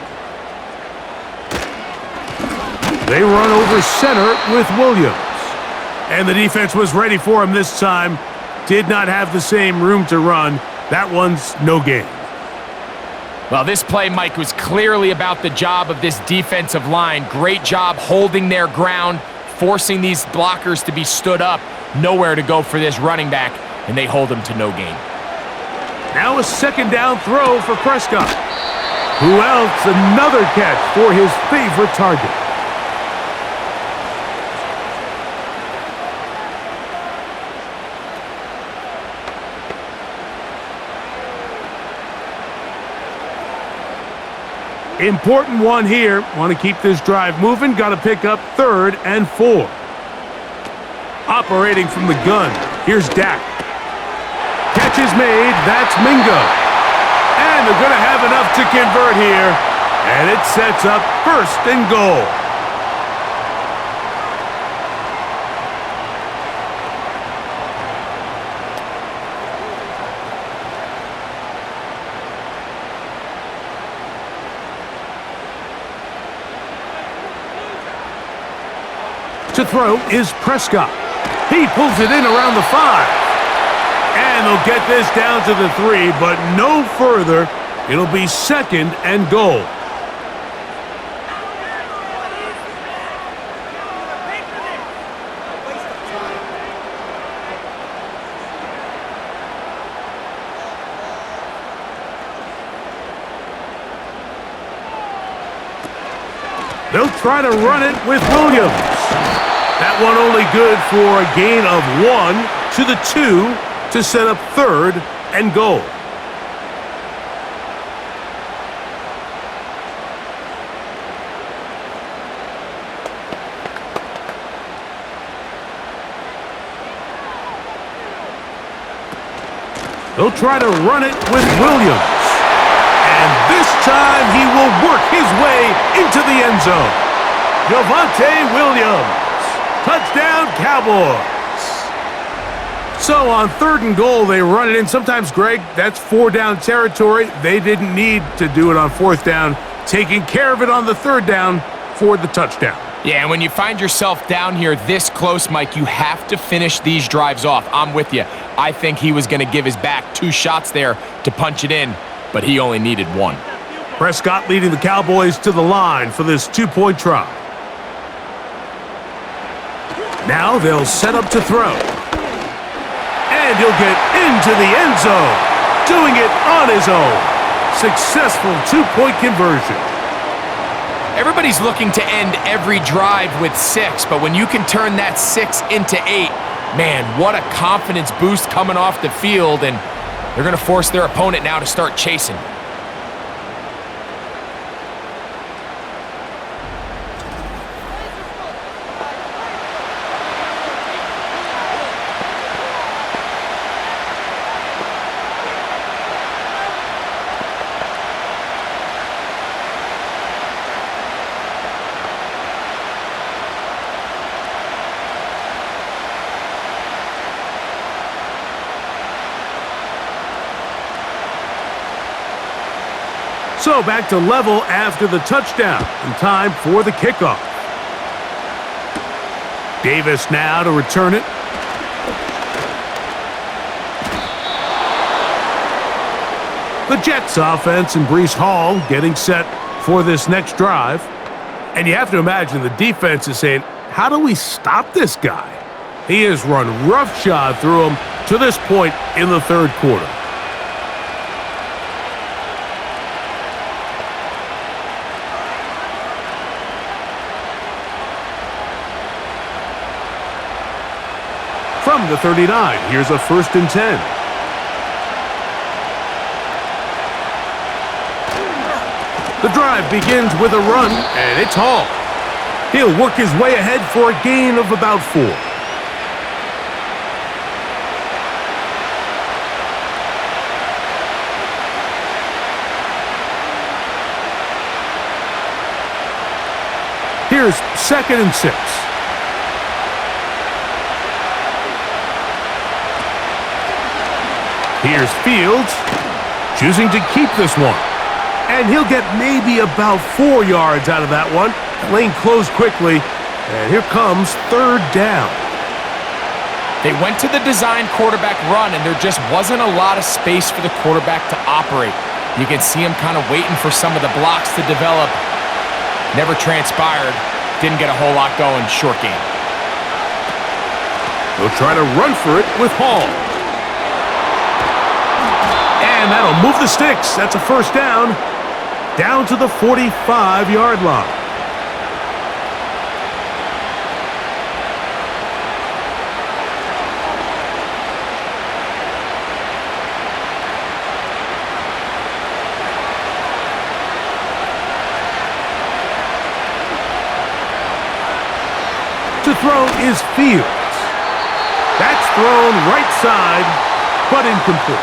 They run over center with Williams. And the defense was ready for him this time. Did not have the same room to run. That one's no gain. Well, this play, Mike, was clearly about the job of this defensive line. Great job holding their ground, forcing these blockers to be stood up. Nowhere to go for this running back, and they hold him to no gain. Now a 2nd down throw for Prescott. Who else? Another catch for his favorite target. Important one here. Want to keep this drive moving. Got to pick up 3rd and 4. Operating from the gun. Here's Dak. Catch is made. That's Mingo. And they're going to have enough to convert here. And it sets up 1st and goal. To throw is Prescott. He pulls it in around the 5. And they'll get this down to the 3, but no further. It'll be 2nd and goal. They'll try to run it with Williams. That one only good for a gain of 1 to the 2 to set up 3rd and goal. They'll try to run it with Williams. And this time he will work his way into the end zone. Javonte Williams. Touchdown, Cowboys. So on 3rd and goal, they run it in. Sometimes, Greg, that's 4-down territory. They didn't need to do it on 4th down. Taking care of it on the 3rd down for the touchdown. Yeah, and when you find yourself down here this close, Mike, you have to finish these drives off. I'm with you. I think he was going to give his back 2 shots there to punch it in, but he only needed 1. Prescott leading the Cowboys to the line for this 2-point try. Now they'll set up to throw. And he'll get into the end zone. Doing it on his own. Successful 2-point conversion. Everybody's looking to end every drive with 6, but when you can turn that 6 into 8, man, what a confidence boost coming off the field, and they're going to force their opponent now to start chasing. So back to level after the touchdown, and time for the kickoff. Davis now to return it. The Jets offense and Breece Hall getting set for this next drive. And you have to imagine the defense is saying, how do we stop this guy? He has run roughshod through him to this point in the 3rd quarter. From the 39, here's a 1st and 10. The drive begins with a run, and it's Hall. He'll work his way ahead for a gain of about 4. Here's 2nd and 6. Here's Fields, choosing to keep this one. And he'll get maybe about 4 yards out of that one. Lane closed quickly, and here comes 3rd down. They went to the design quarterback run, and there just wasn't a lot of space for the quarterback to operate. You can see him kind of waiting for some of the blocks to develop. Never transpired. Didn't get a whole lot going. Short game. He'll try to run for it with Hall. And that'll move the sticks. That's a 1st down. Down to the 45-yard line. To throw is Fields. That's thrown right side, but incomplete.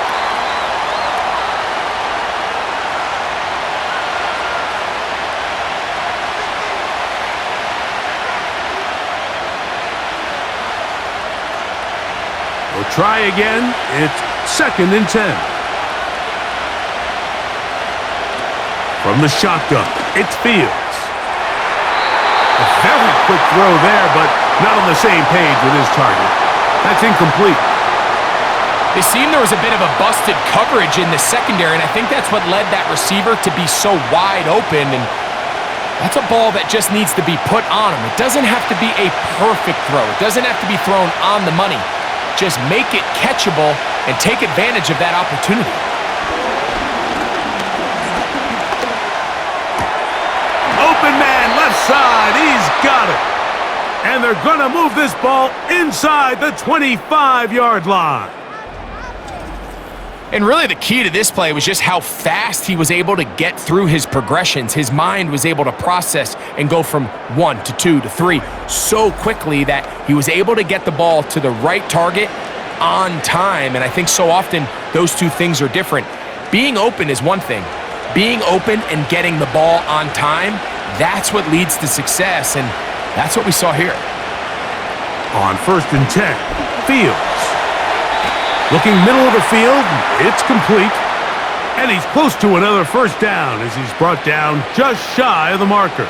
We'll try again. It's 2nd and 10. From the shotgun, it's Fields. A very quick throw there, but not on the same page with his target. That's incomplete. It seemed there was a bit of a busted coverage in the secondary, and I think that's what led that receiver to be so wide open, and that's a ball that just needs to be put on him. It doesn't have to be a perfect throw. It doesn't have to be thrown on the money. Just make it catchable and take advantage of that opportunity. Open man, left side. He's got it. And they're going to move this ball inside the 25-yard line. And really the key to this play was just how fast he was able to get through his progressions. His mind was able to process and go from 1 to 2 to 3 so quickly that he was able to get the ball to the right target on time. And I think so often those two things are different. Being open is one thing. Being open and getting the ball on time, that's what leads to success, and that's what we saw here. On 1st and 10, Fields. Looking middle of the field, it's complete. And he's close to another 1st down as he's brought down just shy of the marker.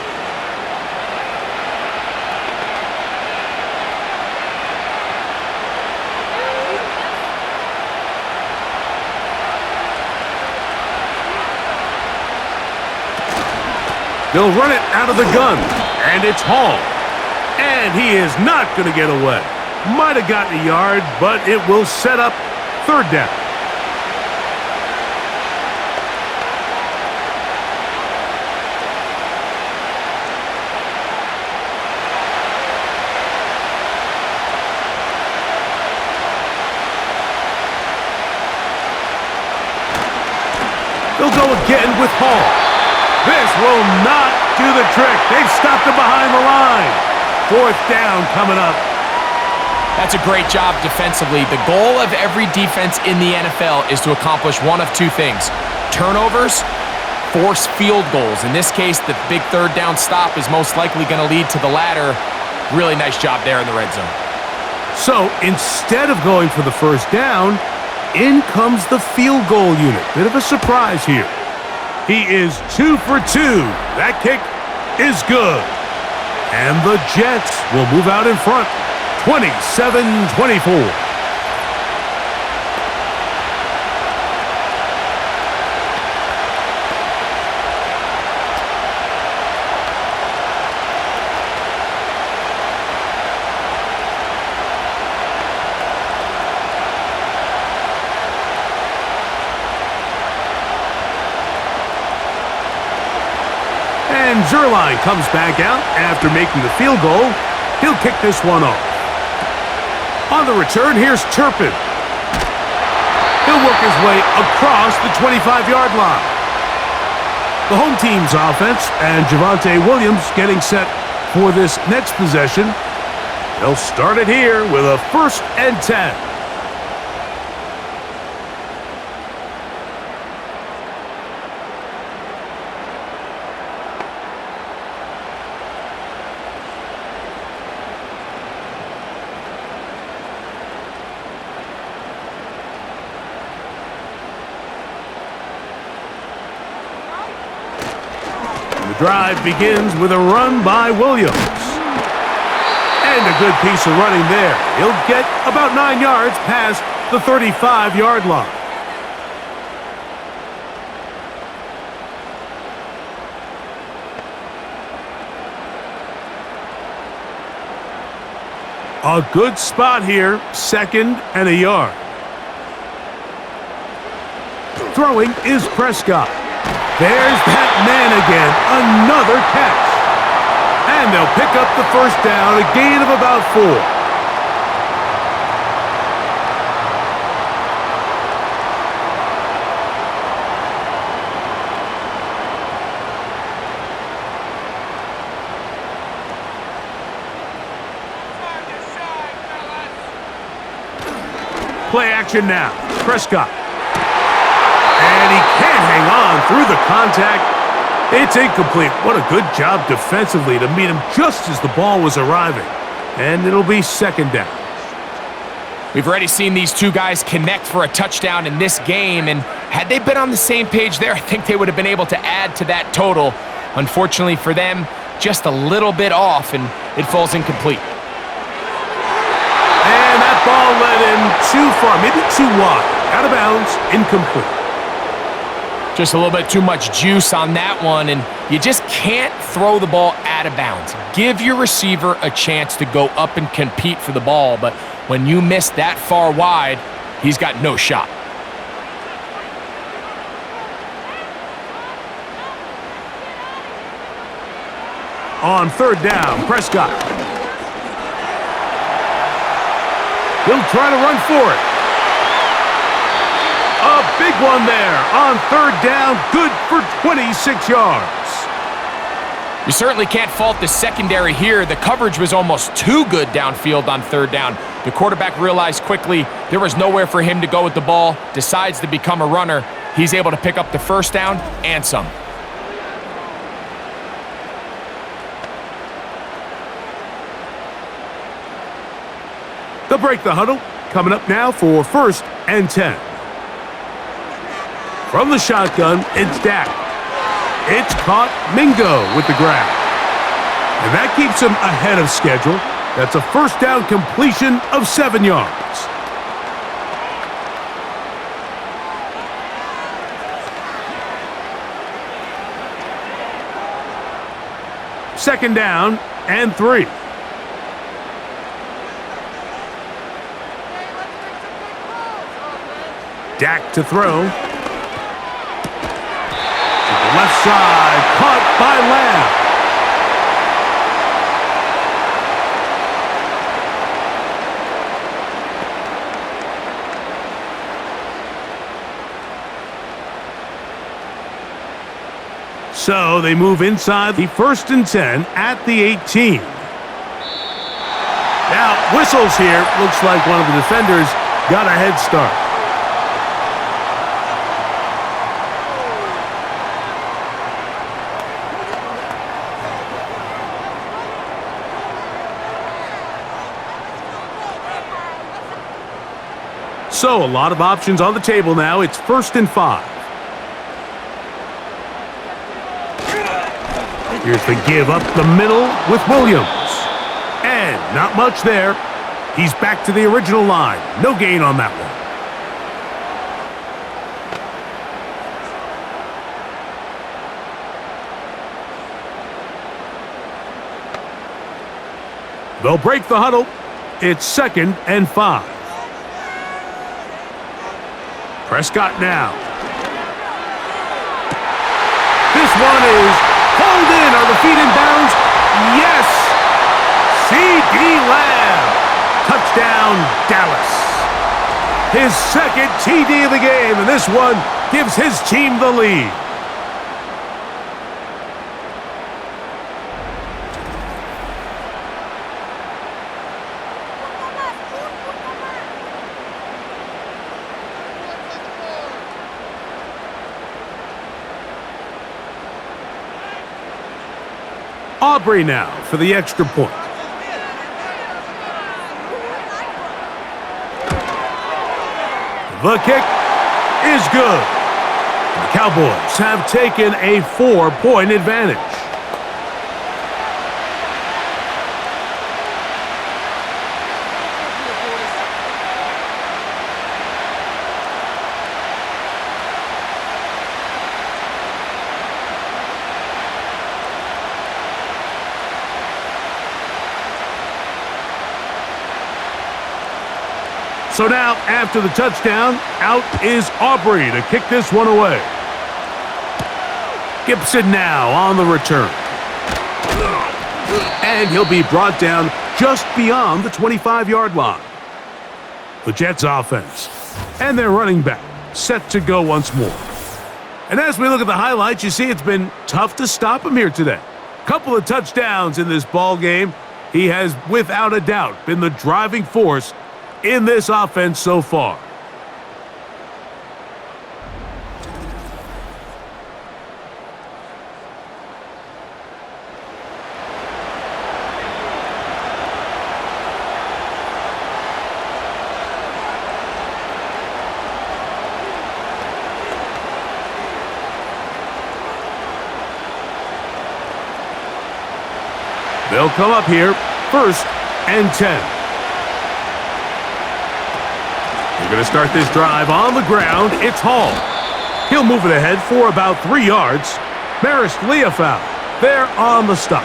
They'll run it out of the gun, and it's Hall. And he is not going to get away. Might have gotten a yard, but it will set up 3rd down. They'll go again with Hall. This will not do the trick. They've stopped him behind the line. 4th down coming up. That's a great job defensively. The goal of every defense in the NFL is to accomplish one of two things: turnovers, force field goals. In this case, the big 3rd down stop is most likely going to lead to the latter. Really nice job there in the red zone. So instead of going for the 1st down, in comes the field goal unit. Bit of a surprise here. He is 2 for 2. That kick is good. And the Jets will move out in front, 27-24. And Zerline comes back out after making the field goal. He'll kick this one off. On the return, here's Turpin. He'll work his way across the 25-yard line. The home team's offense and Javonte Williams getting set for this next possession. They'll start it here with a 1st and 10. drive begins with a run by Williams. And a good piece of running there. He'll get about 9 yards past the 35-yard line. A good spot here, 2nd and a yard. Throwing is Prescott. There's that man again, another catch. And they'll pick up the first down, a gain of about 4. Play action now. Prescott. And he can't hang on through the contact. It's incomplete. What a good job defensively to meet him just as the ball was arriving. And it'll be 2nd down. We've already seen these two guys connect for a touchdown in this game, and had they been on the same page there, I think they would have been able to add to that total. Unfortunately for them, just a little bit off, and it falls incomplete. And that ball led him too far, maybe too wide. Out of bounds, incomplete. Just a little bit too much juice on that one, and you just can't throw the ball out of bounds. Give your receiver a chance to go up and compete for the ball, but when you miss that far wide, he's got no shot. On 3rd down, Prescott. He'll try to run for it. A big one there on 3rd down, good for 26 yards. You certainly can't fault the secondary here. The coverage was almost too good downfield on 3rd down. The quarterback realized quickly there was nowhere for him to go with the ball, decides to become a runner. He's able to pick up the 1st down and some. They'll break the huddle. Coming up now for 1st and 10. From the shotgun, it's Dak. It's caught. Mingo with the grab. And that keeps him ahead of schedule. That's a 1st down completion of 7 yards. Second down and 3. Dak to throw. To the left side, caught by Lamb. So they move inside the 1st and 10 at the 18. Now, whistles here. Looks like one of the defenders got a head start. So a lot of options on the table now. It's 1st and 5. Here's the give up the middle with Williams. And not much there. He's back to the original line. No gain on that one. They'll break the huddle. It's 2nd and 5. Prescott now. This one is hauled in. Are the feet in bounds? Yes! C.D. Lamb. Touchdown, Dallas. His 2nd TD of the game, and this one gives his team the lead. Aubrey now for the extra point. The kick is good. The Cowboys have taken a 4-point advantage. So now, after the touchdown, out is Aubrey to kick this one away. Gibson now on the return. And he'll be brought down just beyond the 25-yard line. The Jets offense and their running back set to go once more. And as we look at the highlights, you see it's been tough to stop him here today. Couple of touchdowns in this ball game. He has, without a doubt, been the driving force in this offense so far. They'll come up here, 1st and 10. We're going to start this drive on the ground. It's Hall. He'll move it ahead for about 3 yards. Maris Leofau there on the stop.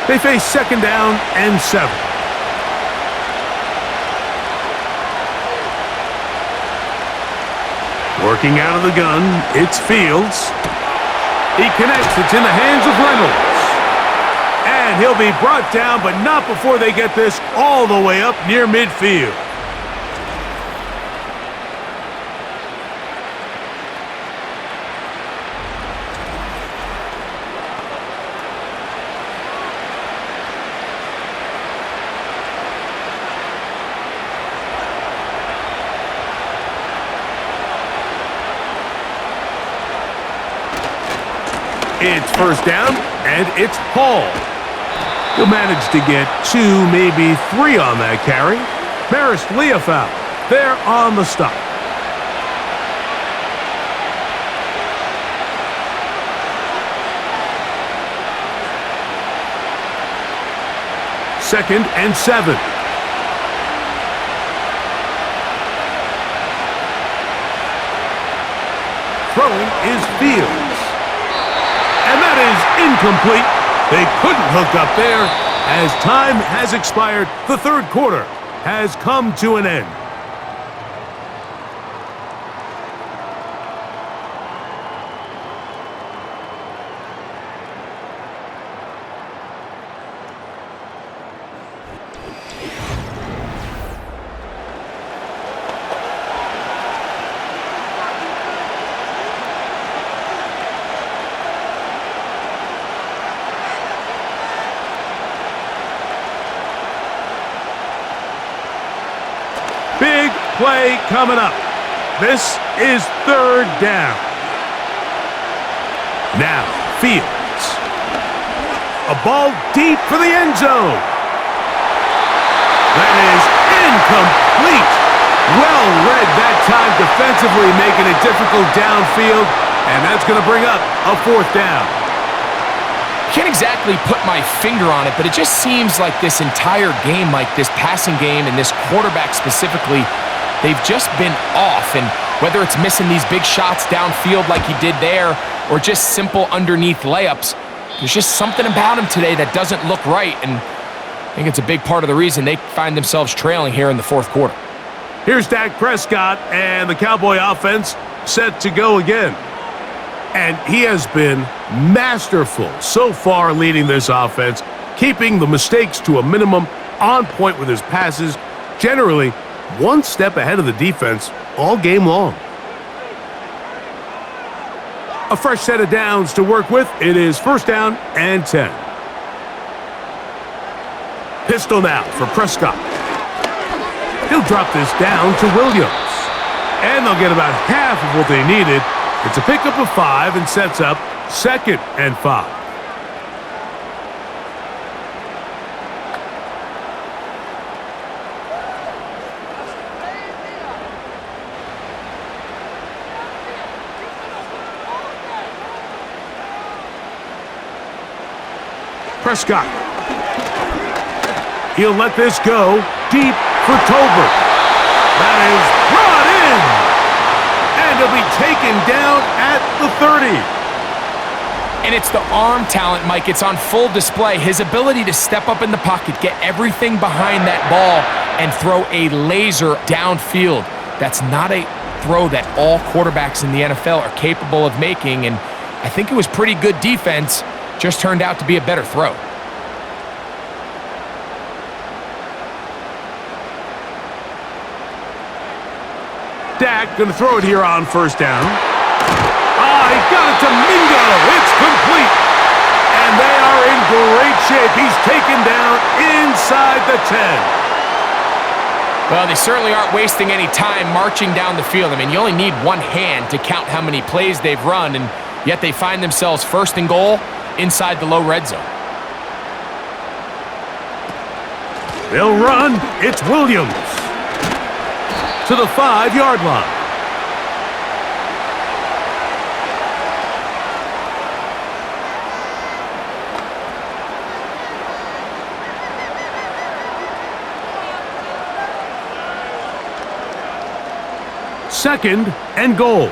They face 2nd down and 7. Working out of the gun, it's Fields. He connects, it's in the hands of Reynolds. And he'll be brought down, but not before they get this all the way up near midfield. It's 1st down, and it's Hall. He'll manage to get 2, maybe 3 on that carry. Maris Leofau there on the stop. Second and 7. Throwing is Fields. And that is incomplete. They couldn't hook up there. As time has expired, the 3rd quarter has come to an end. Big play coming up. This is 3rd down. Now, Fields. A ball deep for the end zone. That is incomplete. Well read that time defensively, making it difficult downfield, and that's going to bring up a 4th down. Can't exactly put my finger on it, but it just seems like this entire game, like this passing game and this quarterback specifically, they've just been off. And whether it's missing these big shots downfield like he did there or just simple underneath layups, there's just something about him today that doesn't look right. And I think it's a big part of the reason they find themselves trailing here in the 4th quarter. Here's Dak Prescott and the Cowboy offense set to go again. And he has been masterful so far leading this offense, keeping the mistakes to a minimum, on point with his passes, generally 1 step ahead of the defense all game long. A fresh set of downs to work with. It is 1st down and 10. Pistol now for Prescott. He'll drop this down to Williams. And they'll get about half of what they needed. It's a pickup of 5 and sets up 2nd and 5. Prescott. He'll let this go deep for Tolbert. That is brought in. And he'll be taken down at the 30. And it's the arm talent, Mike. It's on full display. His ability to step up in the pocket, get everything behind that ball, and throw a laser downfield. That's not a throw that all quarterbacks in the NFL are capable of making, and I think it was pretty good defense, just turned out to be a better throw. Dak going to throw it here on first down. He got it to Mingo. It's complete. And they are in great shape. He's taken down inside the 10. Well, they certainly aren't wasting any time marching down the field. I mean, you only need one hand to count how many plays they've run, and yet they find themselves first and goal inside the low red zone. They'll run. It's Williams to the 5-yard line. Second and goal.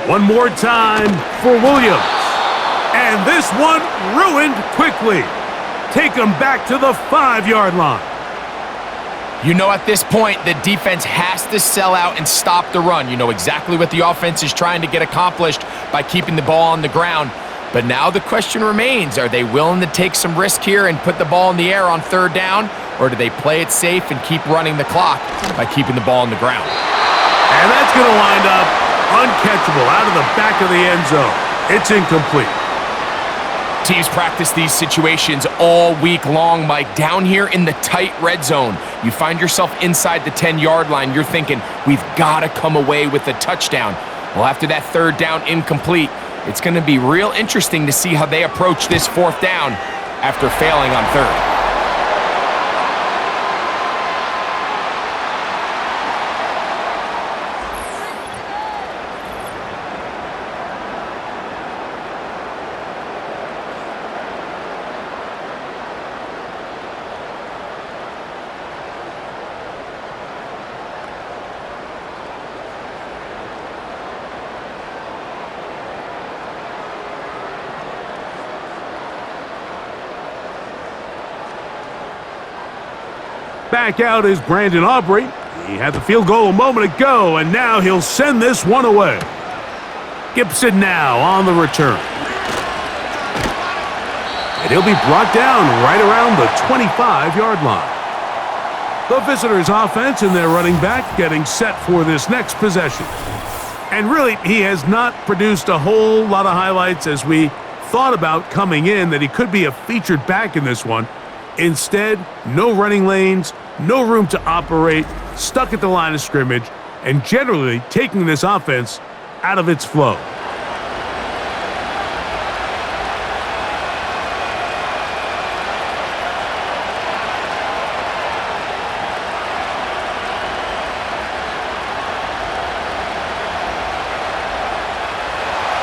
One more time for Williams. And this one ruined quickly. Take him back to the 5-yard line. You know, at this point, the defense has to sell out and stop the run. You know exactly what the offense is trying to get accomplished by keeping the ball on the ground. But now the question remains, are they willing to take some risk here and put the ball in the air on third down? Or do they play it safe and keep running the clock by keeping the ball on the ground? And that's going to wind up uncatchable out of the back of the end zone. It's incomplete. Teams practice these situations all week long, Mike. Down here in the tight red zone, you find yourself inside the 10-yard line. You're thinking, we've got to come away with a touchdown. Well, after that third down incomplete, it's going to be real interesting to see how they approach this fourth down after failing on third. Back out is Brandon Aubrey. He had the field goal a moment ago, and now he'll send this one away. Gibson now on the return. And he'll be brought down right around the 25-yard line. The visitors' offense and their running back getting set for this next possession. And really, he has not produced a whole lot of highlights as we thought about coming in that he could be a featured back in this one. Instead, no running lanes, no room to operate, stuck at the line of scrimmage, and generally taking this offense out of its flow.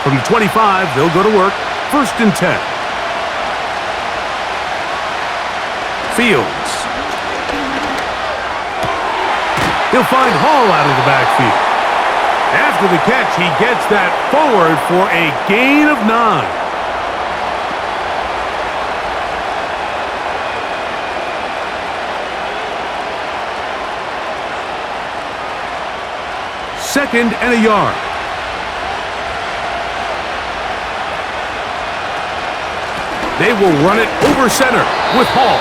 From the 25, they'll go to work. First and 10. Fields. He'll find Hall out of the backfield. After the catch, he gets that forward for a gain of 9. Second and a yard. They will run it over center with Hall.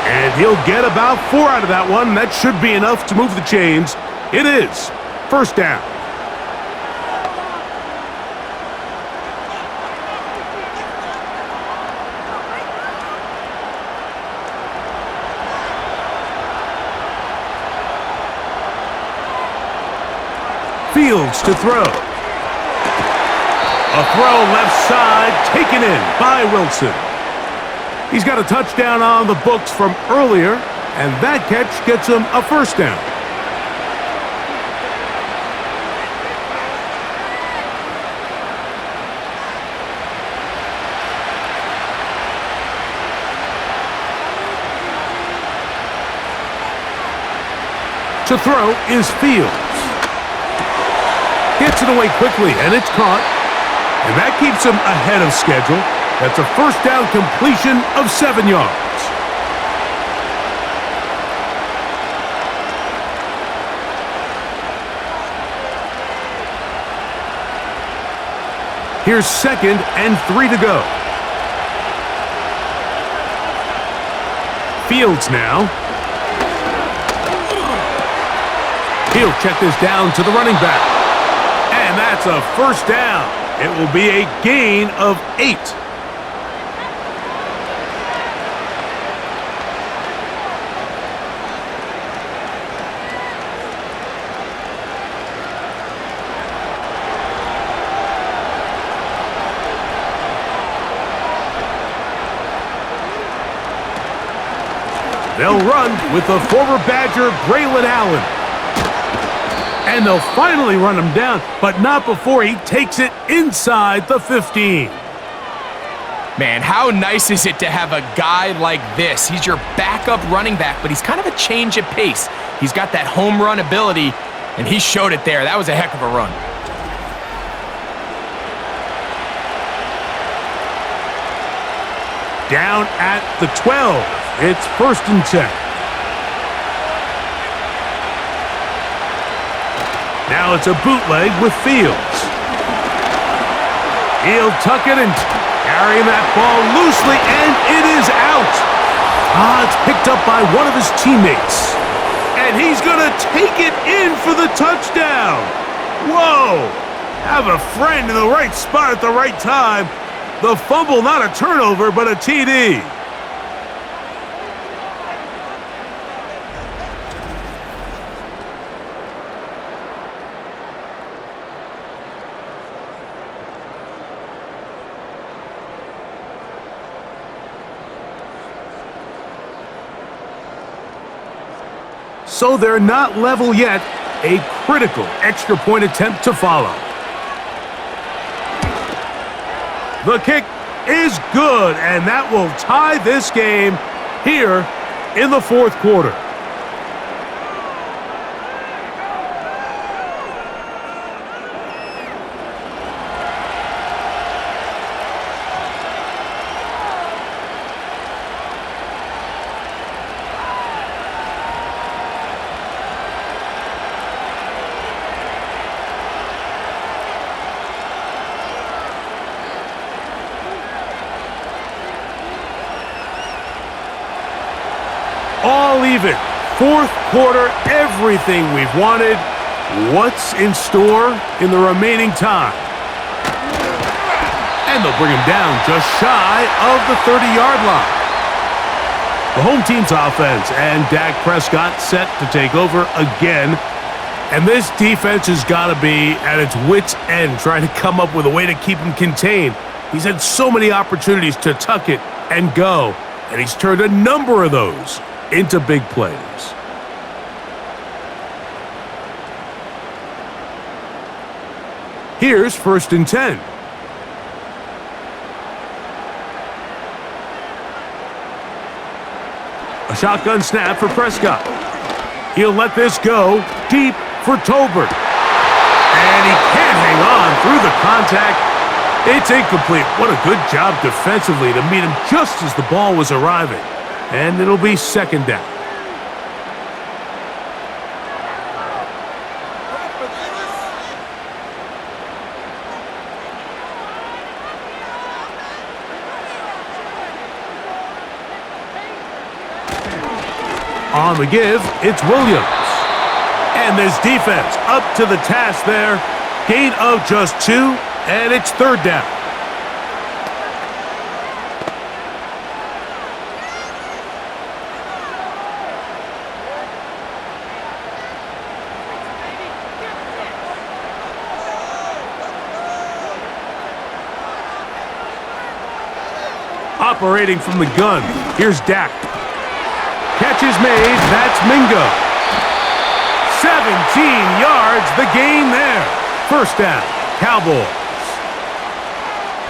And he'll get about 4 out of that one. That should be enough to move the chains. It is. First down. Fields to throw. A throw left side taken in by Wilson. He's got a touchdown on the books from earlier, and that catch gets him a first down. To throw is Fields. Gets it away quickly, and it's caught. And that keeps him ahead of schedule. That's a first down completion of 7 yards. Here's 2nd and 3 to go. Fields now. He'll check this down to the running back. And that's a first down. It will be a gain of 8. They'll run with the former Badger, Braylon Allen. And they'll finally run him down, but not before he takes it inside the 15. Man, how nice is it to have a guy like this? He's your backup running back, but he's kind of a change of pace. He's got that home run ability, and he showed it there. That was a heck of a run. Down at the 12. It's 1st and 10. Now it's a bootleg with Fields. He'll tuck it and carry that ball loosely, and it is out. It's picked up by one of his teammates. And he's going to take it in for the touchdown. Whoa! Have a friend in the right spot at the right time. The fumble, not a turnover, but a TD. So they're not level yet. A critical extra point attempt to follow. The kick is good, and that will tie this game here in the 4th quarter. All even. 4th quarter, everything we've wanted. What's in store in the remaining time? And they'll bring him down just shy of the 30-yard line. The home team's offense and Dak Prescott set to take over again. And this defense has got to be at its wits' end trying to come up with a way to keep him contained. He's had so many opportunities to tuck it and go, and he's turned a number of those into big plays. Here's 1st and 10. A shotgun snap for Prescott. He'll let this go deep for Tolbert. And he can't hang on through the contact. It's incomplete. What a good job defensively to meet him just as the ball was arriving. And it'll be 2nd down. On the give, it's Williams. And this defense up to the task there. Gain of just 2, and it's 3rd down. Operating from the gun, here's Dak. Catch is made, that's Mingo. 17 yards, the gain there. 1st down, Cowboys.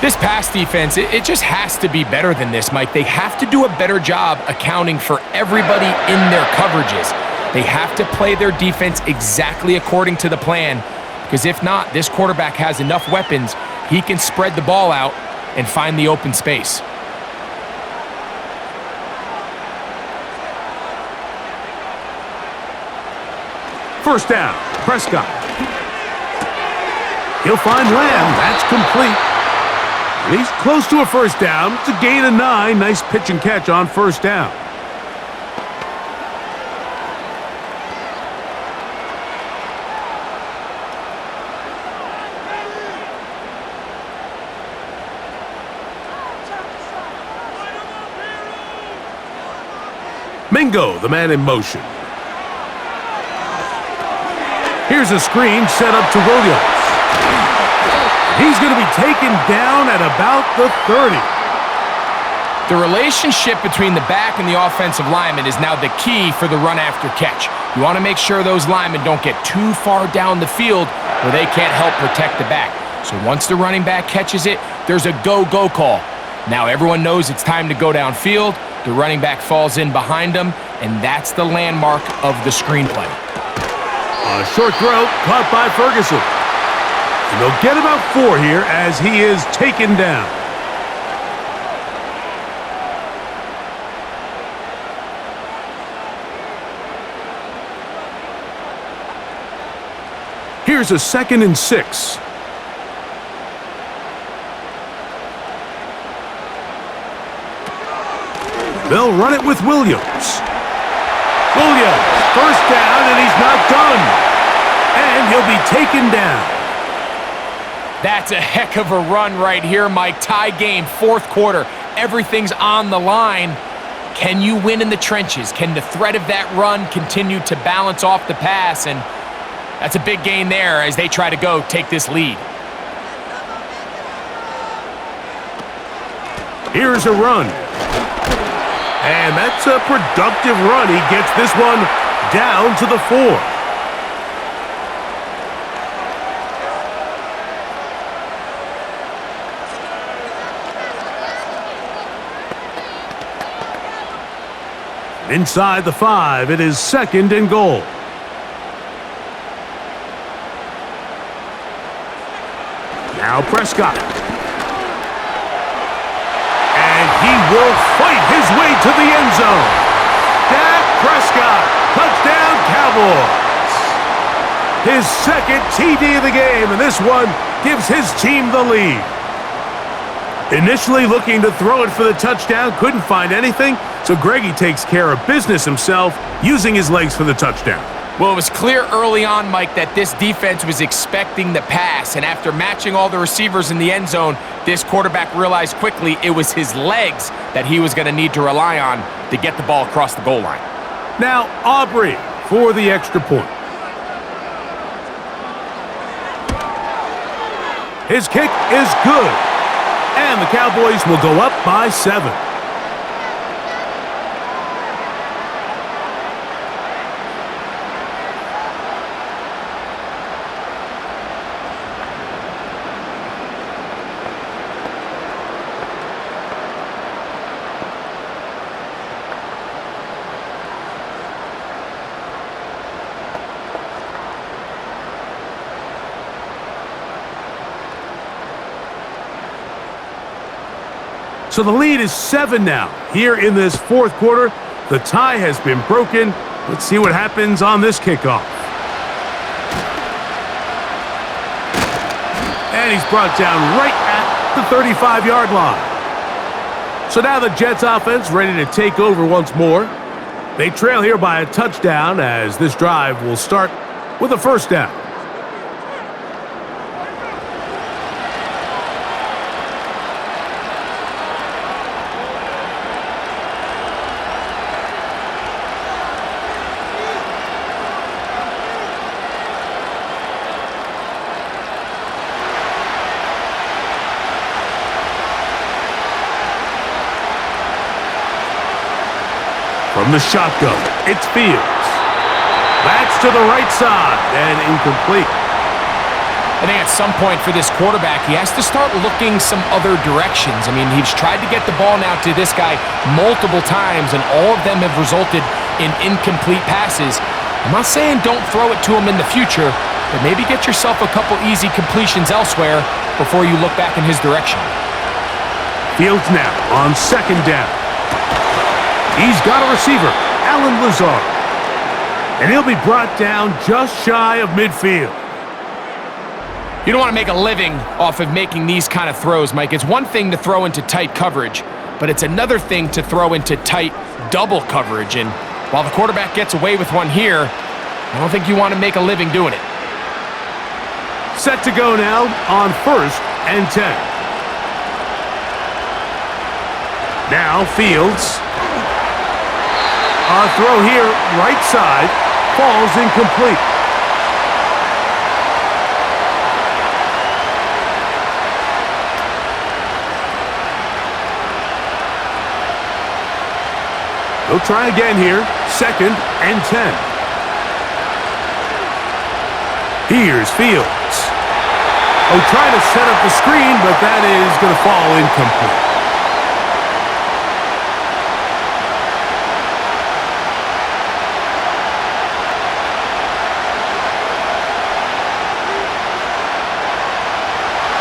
This pass defense, it just has to be better than this, Mike. They have to do a better job accounting for everybody in their coverages. They have to play their defense exactly according to the plan. because if not, this quarterback has enough weapons, he can spread the ball out and find the open space. First down, Prescott. He'll find Lamb. That's complete. And he's close to a first down. It's a gain of 9. Nice pitch and catch on first down. Mingo, the man in motion. Here's a screen set up to Williams. He's going to be taken down at about the 30. The relationship between the back and the offensive lineman is now the key for the run after catch. You want to make sure those linemen don't get too far down the field where they can't help protect the back. So once the running back catches it, there's a go-go call. Now everyone knows it's time to go downfield. The running back falls in behind him, and that's the landmark of the screenplay. A short throw caught by Ferguson. And they'll get about 4 here as he is taken down. Here's a 2nd and 6. They'll run it with Williams. Williams, first down, and he's not done. And he'll be taken down. That's a heck of a run right here, Mike. Tie game, 4th quarter. Everything's on the line. Can you win in the trenches? Can the threat of that run continue to balance off the pass? And that's a big gain there as they try to go take this lead. Here's a run. And that's a productive run. He gets this one down to the 4. Inside the 5, it is 2nd and goal. Now Prescott. And he will fight his way to the end zone. Dak Prescott, touchdown Cowboys. His 2nd TD of the game, and this one gives his team the lead. Initially looking to throw it for the touchdown, couldn't find anything, so Greggy takes care of business himself, using his legs for the touchdown. Well, it was clear early on, Mike, that this defense was expecting the pass, and after matching all the receivers in the end zone, this quarterback realized quickly it was his legs that he was going to need to rely on to get the ball across the goal line. Now Aubrey for the extra point. His kick is good. And the Cowboys will go up by 7. So the lead is 7 now. Here in this 4th quarter, the tie has been broken. Let's see what happens on this kickoff. And he's brought down right at the 35-yard line. So now the Jets offense ready to take over once more. They trail here by a touchdown as this drive will start with a first down. From the shotgun, it's Fields. That's to the right side and incomplete. I think at some point for this quarterback, he has to start looking some other directions. I mean, he's tried to get the ball now to this guy multiple times, and all of them have resulted in incomplete passes. I'm not saying don't throw it to him in the future, but maybe get yourself a couple easy completions elsewhere before you look back in his direction. Fields now on second down. He's got a receiver, Alan Lazard. And he'll be brought down just shy of midfield. You don't want to make a living off of making these kind of throws, Mike. It's one thing to throw into tight coverage, but it's another thing to throw into tight double coverage. And while the quarterback gets away with one here, I don't think you want to make a living doing it. Set to go now on 1st and 10. Now Fields. Our throw here, right side, falls incomplete. He'll try again here, 2nd and 10. Here's Fields. Oh, trying to set up the screen, but that is going to fall incomplete.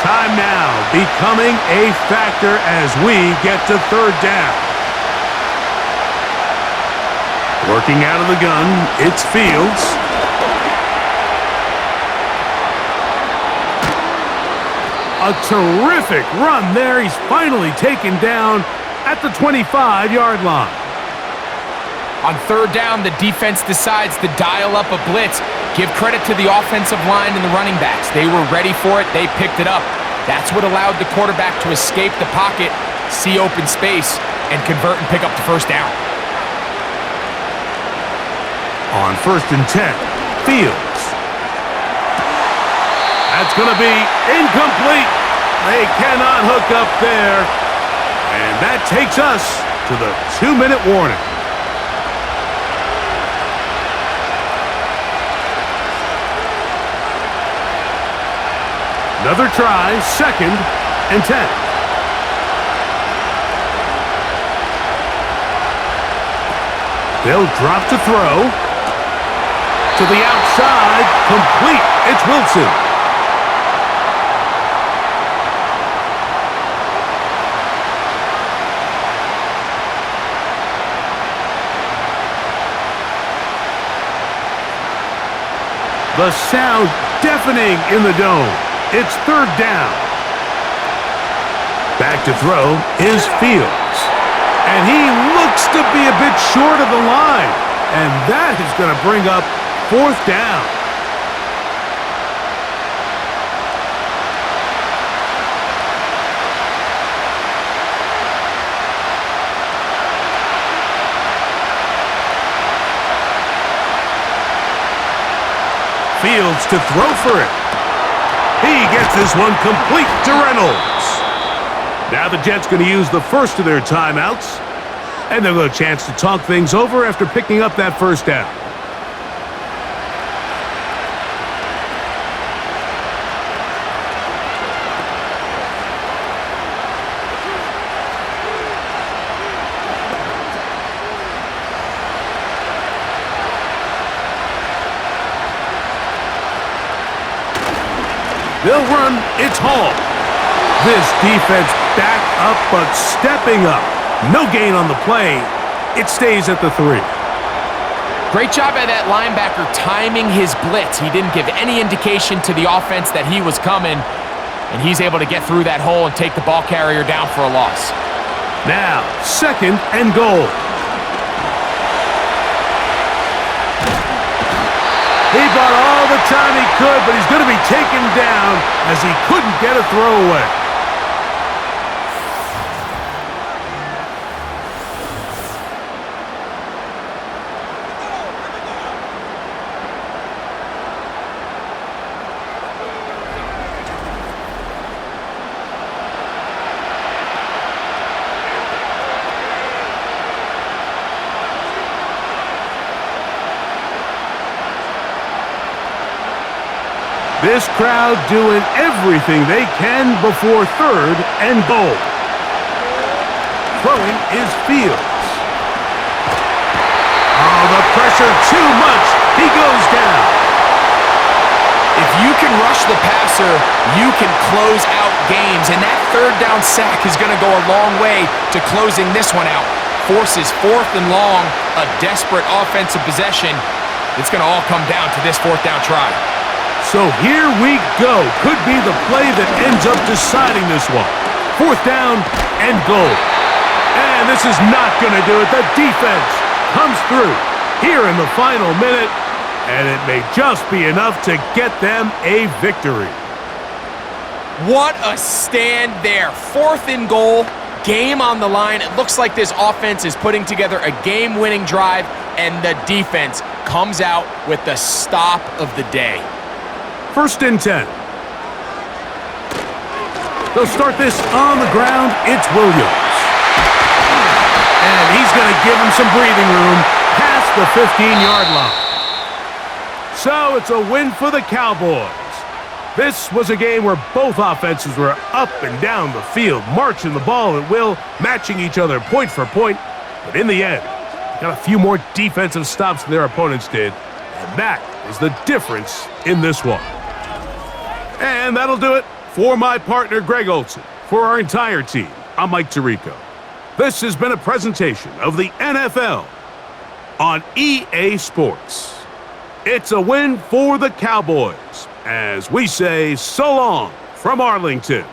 Time now becoming a factor as we get to 3rd down. Working out of the gun, it's Fields. A terrific run there. He's finally taken down at the 25-yard line. On 3rd down, the defense decides to dial up a blitz. Give credit to the offensive line and the running backs. They were ready for it. They picked it up. That's what allowed the quarterback to escape the pocket, see open space, and convert and pick up the 1st down. On 1st and 10, Fields. That's going to be incomplete. They cannot hook up there. And that takes us to the 2-minute warning. Another try, 2nd and 10. They'll drop to throw. To the outside, complete. It's Wilson. The sound deafening in the dome. It's 3rd down. Back to throw is Fields. And he looks to be a bit short of the line. And that is going to bring up 4th down. Fields to throw for it. He gets this one complete to Reynolds. Now the Jets going to use the first of their timeouts. And they'll get a chance to talk things over after picking up that 1st down. They'll run, it's Hall. This defense back up, but stepping up. No gain on the play. It stays at the 3. Great job by that linebacker timing his blitz. He didn't give any indication to the offense that he was coming, and he's able to get through that hole and take the ball carrier down for a loss. Now, 2nd and goal. He bought all the time he could, but he's going to be taken down as he couldn't get a throwaway. This crowd doing everything they can before 3rd and goal. Throwing is Fields. Oh, the pressure too much. He goes down. If you can rush the passer, you can close out games, and that third down sack is going to go a long way to closing this one out. Forces 4th and long, a desperate offensive possession. It's going to all come down to this 4th down try. So here we go. Could be the play that ends up deciding this one. 4th down and goal. And this is not going to do it. The defense comes through here in the final minute, and it may just be enough to get them a victory. What a stand there. 4th and goal, game on the line. It looks like this offense is putting together a game-winning drive, and the defense comes out with the stop of the day. 1st and 10. They'll start this on the ground. It's Williams. And he's going to give him some breathing room past the 15-yard line. So it's a win for the Cowboys. This was a game where both offenses were up and down the field, marching the ball at will, matching each other point for point. But in the end, they got a few more defensive stops than their opponents did. And that is the difference in this one. And that'll do it for my partner, Greg Olson. For our entire team, I'm Mike Tirico. This has been a presentation of the NFL on EA Sports. It's a win for the Cowboys, as we say so long from Arlington.